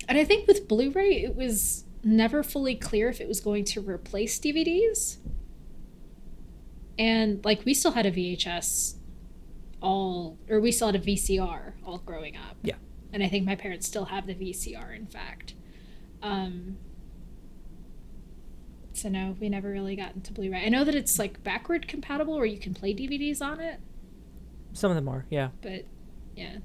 And I think with Blu-ray, it was never fully clear if it was going to replace DVDs. And, like, we still had a VHS we still had a VCR all growing up. Yeah. And I think my parents still have the VCR, in fact. So no, we never really got into Blu-ray. I know that it's, like, backward compatible, where you can play DVDs on it. Some of them are, yeah. But, yeah.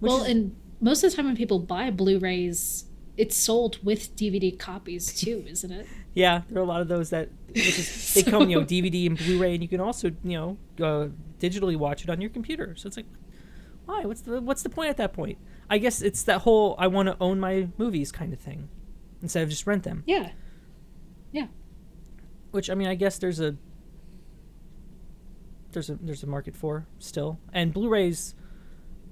And most of the time when people buy Blu-rays, it's sold with DVD copies too, isn't it? Yeah, there are a lot of those that they come, you know, DVD and Blu-ray, and you can also, you know, digitally watch it on your computer. So it's like, why? What's the point at that point? I guess it's that whole I want to own my movies kind of thing instead of just rent them. Yeah. Which, I mean, I guess there's a market for still, and Blu-rays.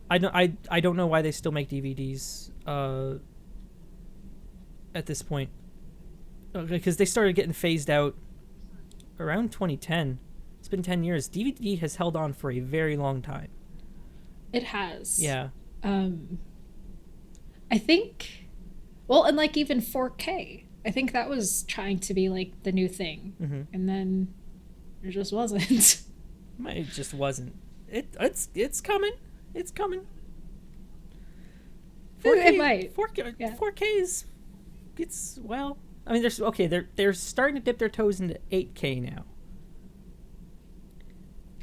I don't know why they still make DVDs at this point, because they started getting phased out around 2010. been 10 years. DVD has held on for a very long time. It has. Yeah. I think, well, and like even 4K. I think that was trying to be like the new thing. Mm-hmm. And then it just wasn't. It just wasn't. It's coming. It's coming. 4K, It might. 4K, Yeah. 4K is, it's, well, I mean, they're starting to dip their toes into 8K now.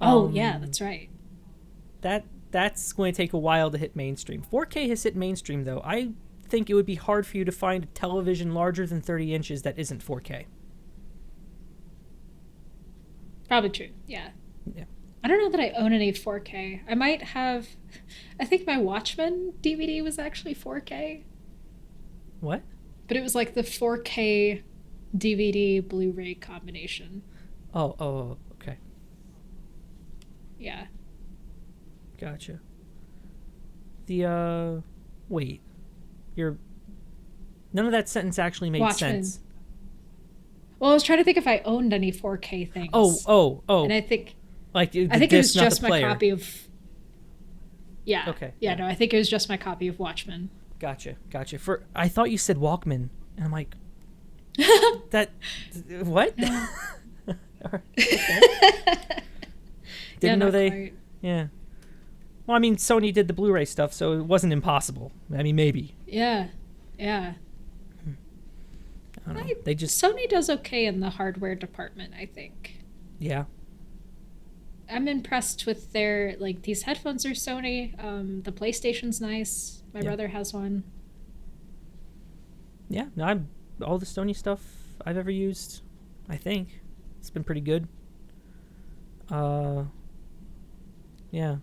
Oh, yeah, that's right. That's going to take a while to hit mainstream. 4K has hit mainstream, though. I think it would be hard for you to find a television larger than 30 inches that isn't 4K. Probably true. Yeah. Yeah. I don't know that I own any 4K. I might have. I think my Watchmen DVD was actually 4K. What? But it was like the 4K DVD Blu-ray combination. Oh, okay. Yeah. Gotcha. Wait. None of that sentence actually made Watchmen. sense. Well, I was trying to think if I owned any 4K things. Oh. And I think Like the it was disc, not just the my player. copy of. Yeah. Okay. Yeah, no, I think it was just my copy of Watchmen. Gotcha. I thought you said Walkman, and I'm like, that, what? Okay. Didn't know they. Quite. Yeah. Well, I mean, Sony did the Blu-ray stuff, so it wasn't impossible. I mean, maybe. Yeah. I don't know. They just. Sony does okay in the hardware department, I think. Yeah. I'm impressed with their, like, these headphones are Sony. The PlayStation's nice. My brother has one. Yeah. No, all the Sony stuff I've ever used, I think it's been pretty good. Yeah.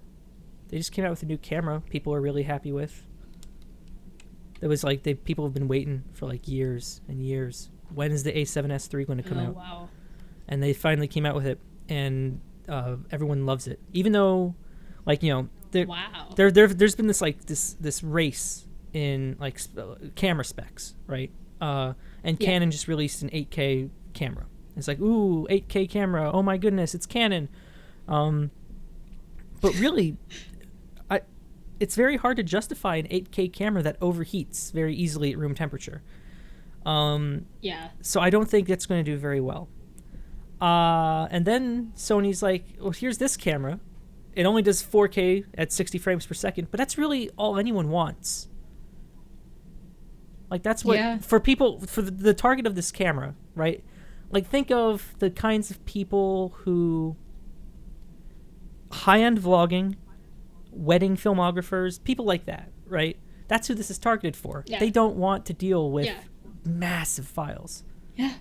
They just came out with a new camera people are really happy with. It was like people have been waiting for like years and years. When is the A7S III going to come out? Wow. And they finally came out with it, and everyone loves it. Even though, like, you know, there's been this race in like camera specs, right? And Canon just released an 8K camera. It's like, ooh, 8K camera. Oh my goodness, it's Canon. But really, it's very hard to justify an 8K camera that overheats very easily at room temperature. So I don't think that's going to do very well. And then Sony's like, well, here's this camera. It only does 4K at 60 frames per second, but that's really all anyone wants. Like, that's what, for people, for the target of this camera, right? Like, think of the kinds of people who, high-end vlogging, wedding filmographers, people like that, right? That's who this is targeted for. Yeah. They don't want to deal with massive files. Yeah.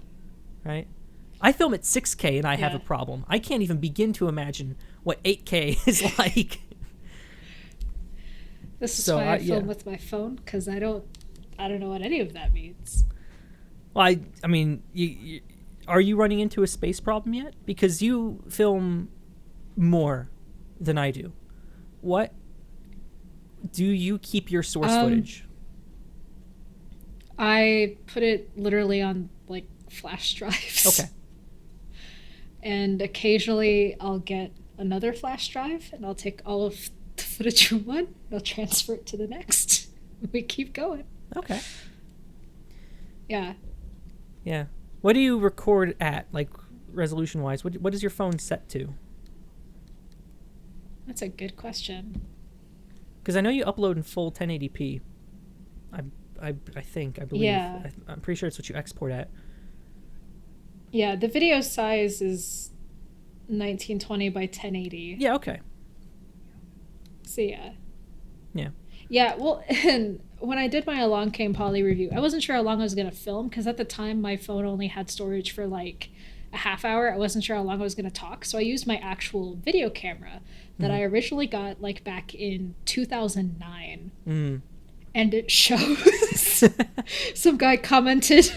Right? I film at 6K and I have a problem. I can't even begin to imagine what 8K is like. This is why I film with my phone, because I don't know what any of that means. Well, I mean, are you running into a space problem yet? Because you film more than I do. What do you keep your source footage? I put it literally on like flash drives. Okay. And occasionally I'll get another flash drive and I'll take all of the footage from one, I'll transfer it to the next. We keep going. Okay. Yeah. Yeah. What do you record at, like, resolution wise? What is your phone set to? That's a good question. Because I know you upload in full 1080p. I believe. Yeah. I'm pretty sure it's what you export at. Yeah, the video size is 1920 by 1080. Yeah, okay. So yeah. Yeah. Yeah, well, and when I did my Along Came Polly review, I wasn't sure how long I was going to film, because at the time my phone only had storage for like a half hour. I wasn't sure how long I was going to talk, so I used my actual video camera that I originally got like back in 2009. And it shows some guy commented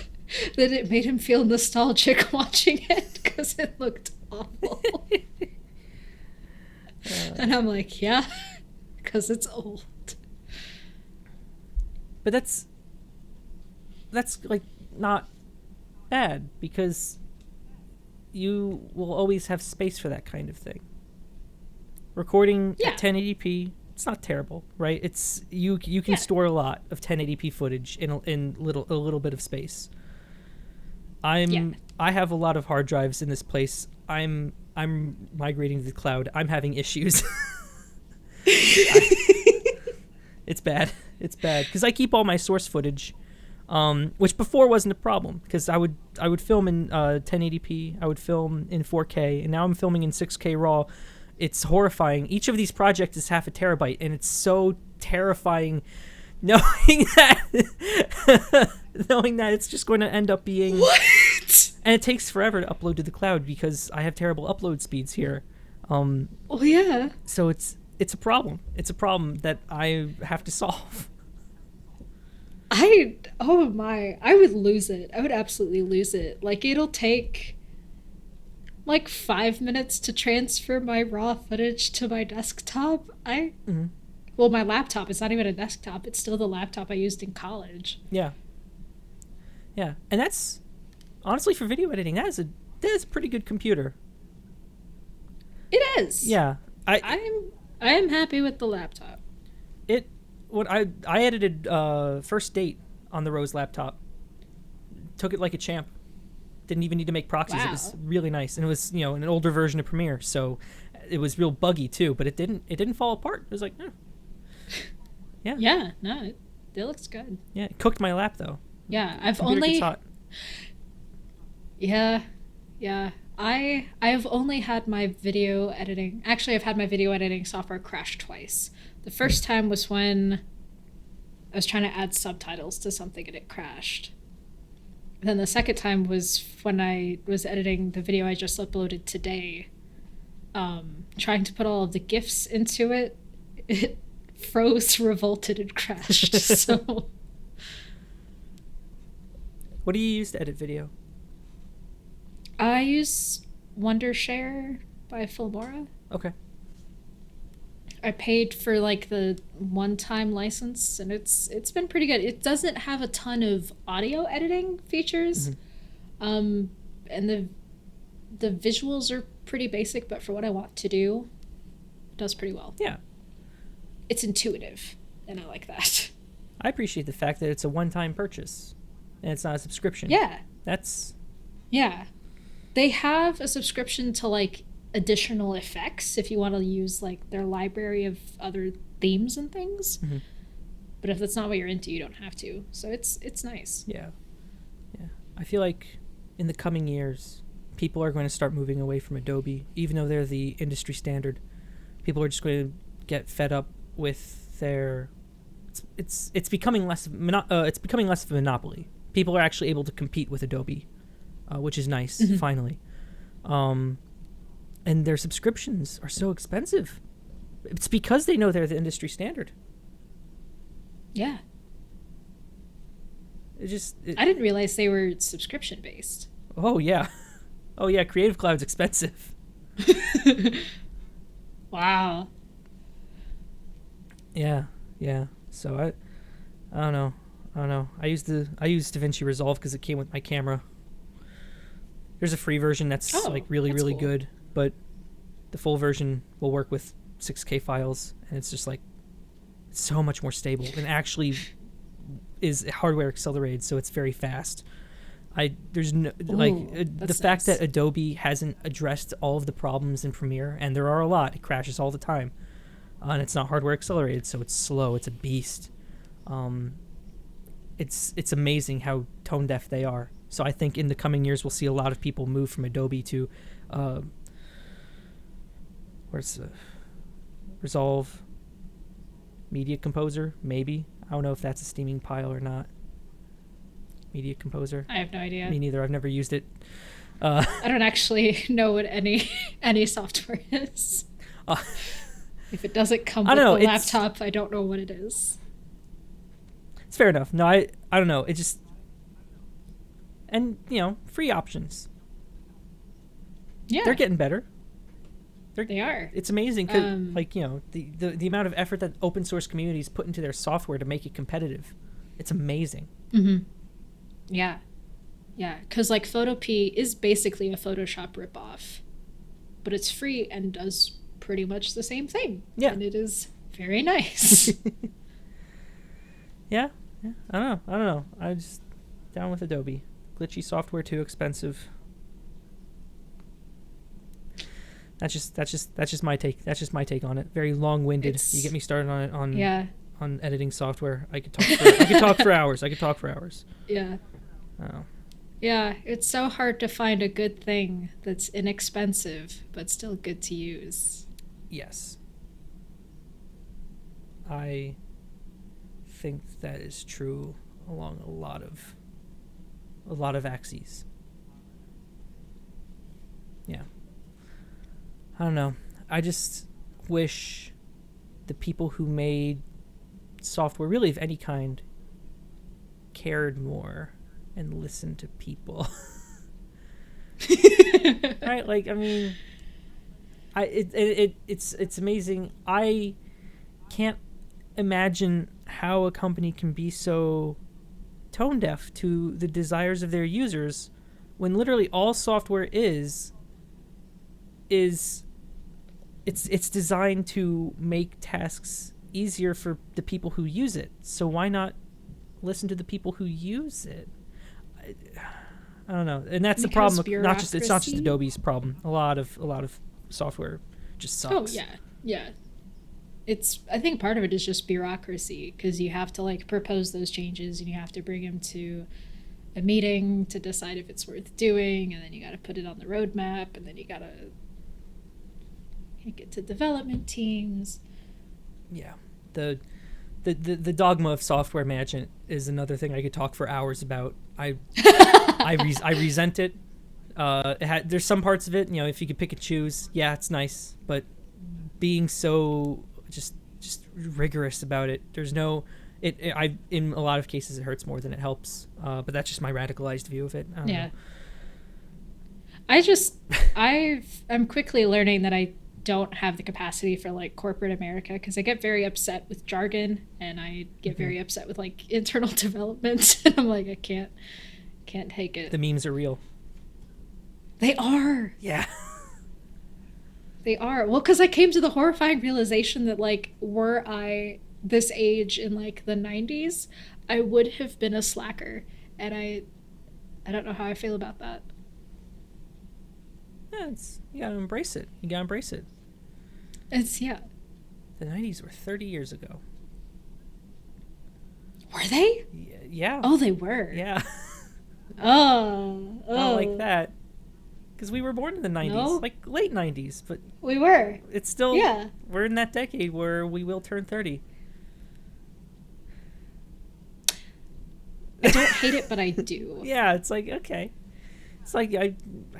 that it made him feel nostalgic watching it because it looked awful. And I'm like, yeah, because it's old. But that's like not bad, because you will always have space for that kind of thing. Recording at 1080p, it's not terrible, right? It's you can store a lot of 1080p footage in a little bit of space. I have a lot of hard drives in this place. I'm migrating to the cloud. I'm having issues. It's bad. It's bad because I keep all my source footage, which before wasn't a problem because I would film in 1080p, I would film in 4K, and now I'm filming in 6K RAW. It's horrifying. Each of these projects is half a terabyte, and it's so terrifying knowing that it's just going to end up being what? And it takes forever to upload to the cloud because I have terrible upload speeds here. Oh yeah. So it's a problem. It's a problem that I have to solve. I would lose it. I would absolutely lose it. Like, it'll take like 5 minutes to transfer my raw footage to my desktop. Well, my laptop, it's not even a desktop. It's still the laptop I used in college. Yeah. Yeah. And that's honestly for video editing, that is a pretty good computer. It is. Yeah. I am happy with the laptop. I edited First Date on the Rose laptop. Took it like a champ. Didn't even need to make proxies. Wow. It was really nice, and it was an older version of Premiere, so it was real buggy too. But it didn't fall apart. It was like, yeah. Yeah. No, it looks good. Yeah, it cooked my lap though. Yeah, I've only. Yeah. I've only had my video editing. Actually, I've had my video editing software crash twice. The first time was when I was trying to add subtitles to something and it crashed. And then the second time was when I was editing the video I just uploaded today. Trying to put all of the GIFs into it. It froze, revolted, and crashed. So. What do you use to edit video? I use Wondershare by Filmora. Okay. I paid for like the one-time license, and it's been pretty good. It doesn't have a ton of audio editing features, and the visuals are pretty basic, but for what I want to do, it does pretty well. Yeah. It's intuitive, and I like that. I appreciate the fact that it's a one-time purchase, and it's not a subscription. Yeah. Yeah. They have a subscription to like additional effects if you want to use like their library of other themes and things. Mm-hmm. But if that's not what you're into, you don't have to. So it's nice. Yeah. I feel like in the coming years, people are going to start moving away from Adobe, even though they're the industry standard. People are just going to get fed up with their. It's becoming less of a monopoly. People are actually able to compete with Adobe, which is nice. Mm-hmm. Finally. And their subscriptions are so expensive. It's because they know they're the industry standard. Yeah. I didn't realize they were subscription based. Oh yeah. Creative Cloud's expensive. Wow. Yeah. So I don't know. I use DaVinci Resolve because it came with my camera. There's a free version that's really cool. Good, but the full version will work with 6K files, and it's just like it's so much more stable and actually is hardware accelerated, so it's very fast. The fact that Adobe hasn't addressed all of the problems in Premiere, and there are a lot, it crashes all the time, and it's not hardware accelerated, so it's slow. It's a beast. It's amazing how tone deaf they are. So I think in the coming years we'll see a lot of people move from Adobe to Resolve, Media Composer, maybe. I don't know if that's a steaming pile or not. Media Composer. I have no idea. Me neither. I've never used it. I don't actually know what any software is. If it doesn't come with the laptop, I don't know what it is. It's fair enough. No, I don't know. It just... And, free options. Yeah. They're getting better. They are. It's amazing. The amount of effort that open source communities put into their software to make it competitive. It's amazing. Mm-hmm. Yeah. Yeah, because like Photopea is basically a Photoshop ripoff, but it's free and does pretty much the same thing. Yeah. And it is very nice. Yeah. I don't know. I just down with Adobe. Glitchy software too expensive. That's just my take. That's just my take on it. Very long-winded. You get me started on it on editing software. I could talk for hours. Yeah. Oh. Yeah, it's so hard to find a good thing that's inexpensive but still good to use. Yes. I think that is true along a lot of axes. Yeah. I don't know. I just wish the people who made software, really of any kind, cared more and listened to people. Right? Like, I mean, it's amazing. I can't imagine how a company can be so tone deaf to the desires of their users when literally all software is it's designed to make tasks easier for the people who use it. So why not listen to the people who use it? I don't know. And that's the problem. It's not just Adobe's problem. A lot of software just sucks. Oh yeah. Yeah. I think part of it is just bureaucracy, because you have to like propose those changes and you have to bring them to a meeting to decide if it's worth doing, and then you got to put it on the roadmap, and then you got to get to development teams. Yeah. The dogma of software management is another thing I could talk for hours about. I resent it. There's some parts of it, if you could pick and choose, yeah, it's nice, but being so just rigorous about it, there's no in a lot of cases it hurts more than it helps, but that's just my radicalized view of it. I don't know. I'm quickly learning that I don't have the capacity for like corporate America, because I get very upset with jargon and I get very upset with like internal development, and I'm like, I can't take it. The memes are real. They are. Yeah. They are. Well, because I came to the horrifying realization that like, were I this age in like the 90s, I would have been a slacker, and I don't know how I feel about that. Yeah, you gotta embrace it. The 90s were 30 years ago. Were they? Yeah. Oh, they were. Yeah. Oh. Not like that. Because we were born in the 90s, no? like late 90s, but we were. It's still, we're in that decade where we will turn 30. I don't hate it, but I do. Yeah, it's like, okay. It's like, I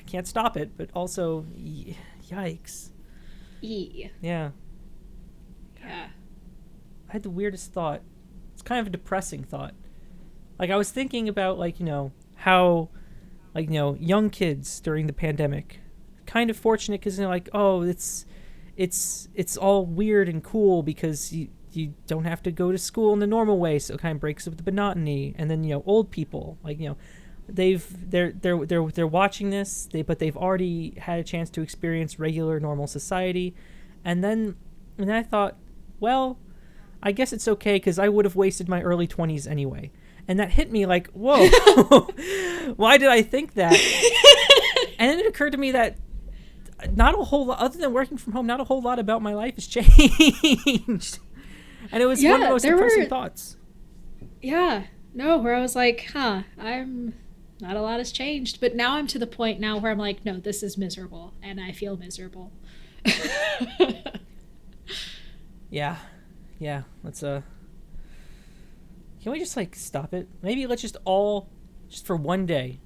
can't stop it, but also, yikes. Yeah. Yeah. I had the weirdest thought. It's kind of a depressing thought. Like, I was thinking about, like, how, like, young kids during the pandemic, kind of fortunate because they're like, oh, it's all weird and cool because you don't have to go to school in the normal way, so it kind of breaks up the monotony. And then old people, like, they're watching this, but they've already had a chance to experience regular normal society, and then I thought, well, I guess it's okay because I would have wasted my early 20s anyway. And that hit me like, whoa, why did I think that? And then it occurred to me that not a whole lot, other than working from home, not a whole lot about my life has changed. And it was one of the most depressing thoughts. Yeah. No, where I was like, not a lot has changed. But now I'm to the point now where I'm like, no, this is miserable. And I feel miserable. Yeah. Let's, can we just, like, stop it? Maybe let's just for one day,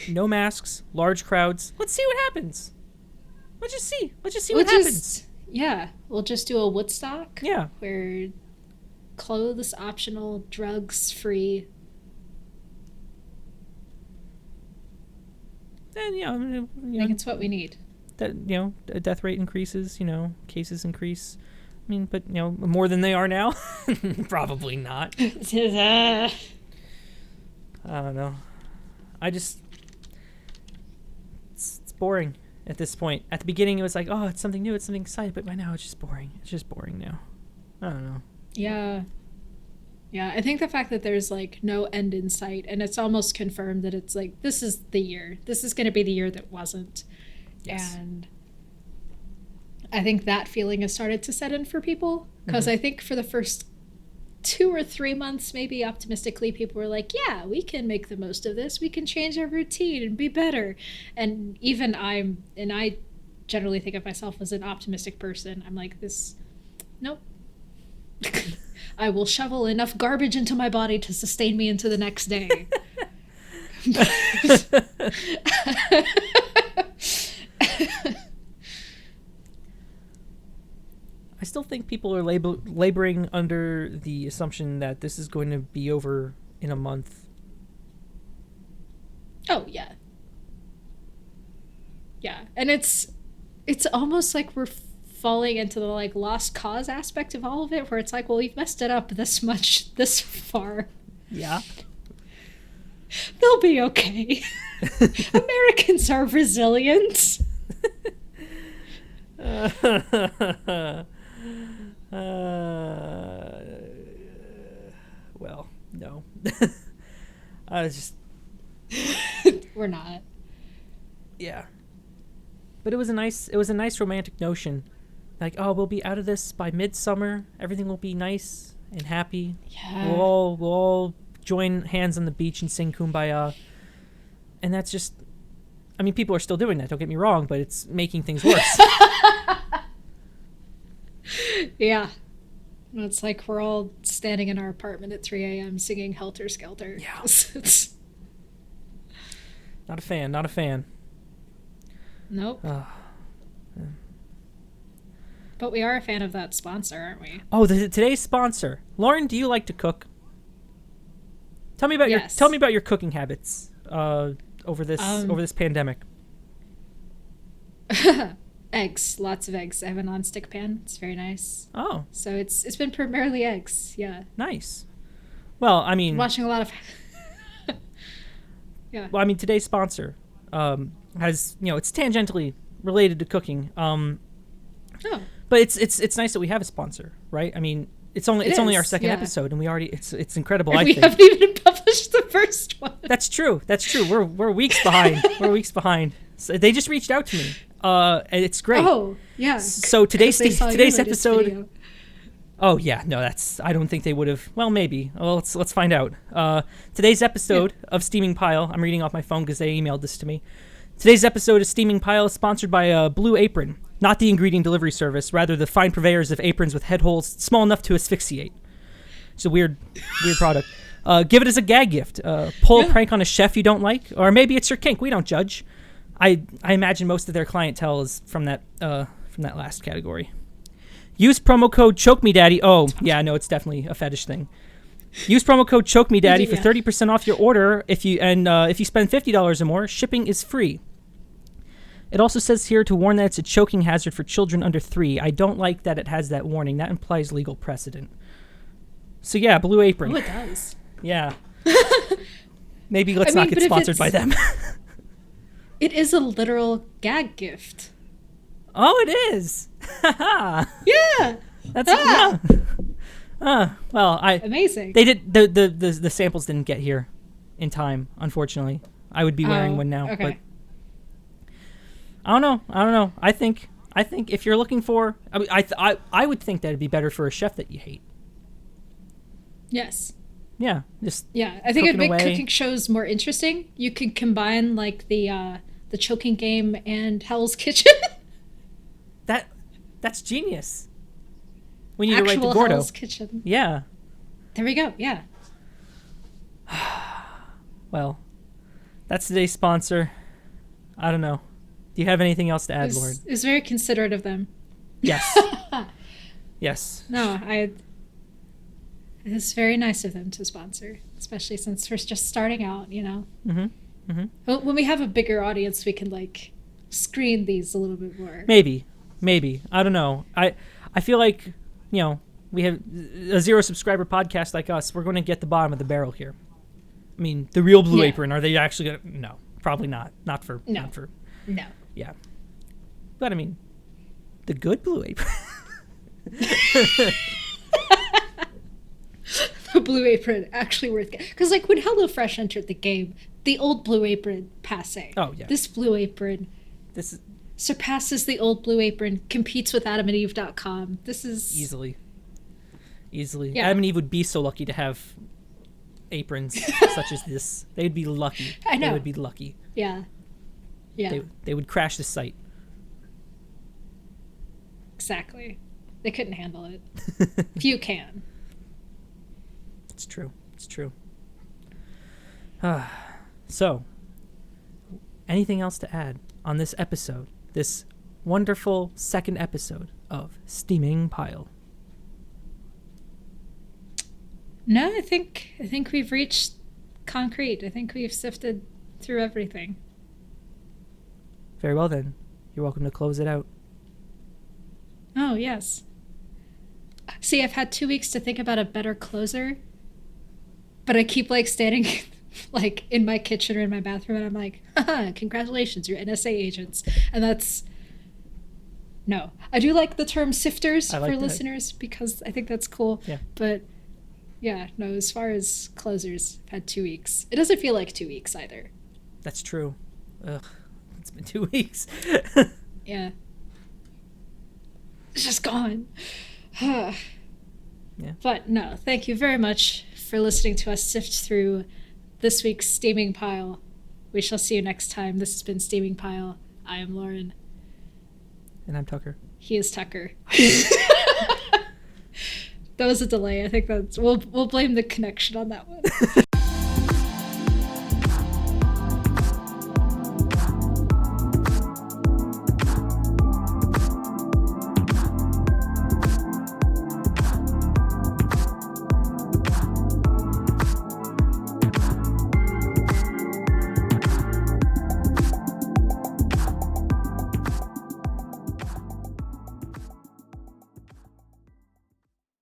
no masks, large crowds. Let's see what happens. Let's just see what happens. Yeah, we'll just do a Woodstock. Yeah. Where clothes optional, drugs free. Then, I think it's what we need. That, death rate increases, cases increase. I mean, but, more than they are now? Probably not. I don't know. It's boring at this point. At the beginning, it was like, oh, it's something new, it's something exciting, but by now it's just boring. It's just boring now. I don't know. Yeah. Yeah, I think the fact that there's like no end in sight, and it's almost confirmed that it's like, this is the year. This is going to be the year that wasn't. Yes. And I think that feeling has started to set in for people, because I think for the first 2 or 3 months, maybe optimistically, people were like, yeah, we can make the most of this. We can change our routine and be better. And even I generally think of myself as an optimistic person. I'm like, nope. I will shovel enough garbage into my body to sustain me into the next day. I still think people are laboring under the assumption that this is going to be over in a month. Oh, yeah. Yeah, and it's almost like we're falling into the like lost cause aspect of all of it, where it's like, well, we've messed it up this much this far. Yeah. They'll be okay. Americans are resilient. Well, no. I was just... We're not. Yeah. But it was a nice romantic notion. Like, oh, we'll be out of this by midsummer. Everything will be nice and happy. Yeah. We'll all join hands on the beach and sing Kumbaya. And that's just... I mean, people are still doing that, don't get me wrong, but it's making things worse. Yeah. It's like we're all standing in our apartment at 3 a.m. singing Helter Skelter. Yeah. It's... Not a fan. Nope. Yeah. But we are a fan of that sponsor, aren't we? Oh, today's sponsor. Lauren, do you like to cook? Tell me about your cooking habits over this pandemic. Eggs, lots of eggs. I have a non-stick pan. It's very nice. Oh. So it's been primarily eggs. Yeah. Nice. Well, I mean, watching a lot of yeah. Well, I mean, today's sponsor has, it's tangentially related to cooking. Oh. But it's nice that we have a sponsor, right? I mean, it's only our second episode, and we already it's incredible. And we haven't even published the first one. That's true. We're weeks behind. So they just reached out to me, and it's great. Oh yeah. So today's episode. Video. Oh yeah, no, I don't think they would have. Well, maybe. Well, let's find out. Today's episode of Steaming Pile. I'm reading off my phone because they emailed this to me. Today's episode of Steaming Pile is sponsored by Blue Apron, not the ingredient delivery service, rather the fine purveyors of aprons with head holes small enough to asphyxiate. It's a weird product. Give it as a gag gift. Pull a prank on a chef you don't like, or maybe it's your kink. We don't judge. I imagine most of their clientele is from that last category. Use promo code ChokeMeDaddy. Oh, yeah, no, it's definitely a fetish thing. Use promo code ChokeMeDaddy for 30% off your order. If you spend $50 or more, shipping is free. It also says here to warn that it's a choking hazard for children under 3. I don't like that it has that warning. That implies legal precedent. So yeah, Blue Apron. Oh, it does. Yeah. Maybe let's not get sponsored by them. It is a literal gag gift. Oh, it is. Yeah. That's well, amazing. They did the samples didn't get here in time, unfortunately. I would be wearing one now, okay. But I don't know. I think if you're looking for, I would think that it'd be better for a chef that you hate. Yes. Yeah, just I think it'd make cooking shows more interesting. You could combine like the choking game and Hell's Kitchen. That's genius. We need to write to Actual Gordo. Hell's Kitchen. Yeah. There we go. Yeah. Well, that's today's sponsor. I don't know. Do you have anything else to add, Lauren? It was very considerate of them. Yes. Yes. No, it's very nice of them to sponsor, especially since we're just starting out, Mm-hmm. Mm-hmm. Well, when we have a bigger audience, we can like screen these a little bit more. Maybe. I don't know. I feel like, we have a 0 subscriber podcast like us. We're going to get the bottom of the barrel here. I mean, the real Blue Yeah. Apron, are they actually going to... No, probably not. Not for... No. Not for... No. Yeah. But, I mean, the good Blue Apron. The Blue Apron actually worth getting. Because, like, when HelloFresh entered the game, the old Blue Apron, passe. Oh, yeah. This Blue Apron This is... surpasses the old Blue Apron, competes with AdamandEve.com. This is... Easily. Yeah. Adam and Eve would be so lucky to have aprons such as this. They would be lucky. I know. They would be lucky. Yeah. Yeah. They would crash the site. Exactly. They couldn't handle it. Few can. It's true. It's true. So, anything else to add on this episode? This wonderful second episode of Steaming Pile. No, I think we've reached concrete. I think we've sifted through everything. Very well then. You're welcome to close it out. Oh, yes. See, I've had 2 weeks to think about a better closer, but I keep like standing like in my kitchen or in my bathroom and I'm like, haha, congratulations, you're NSA agents. And that's... No. I do like the term sifters I like for that. Listeners because I think that's cool. Yeah. But yeah, no, as far as closers, I've had 2 weeks. It doesn't feel like 2 weeks either. That's true. Ugh. It's been 2 weeks. Yeah. It's just gone. Yeah. But no, thank you very much for listening to us sift through this week's Steaming Pile. We shall see you next time. This has been Steaming Pile. I am Lauren. And I'm Tucker. He is Tucker. That was a delay. I think that's... We'll blame the connection on that one.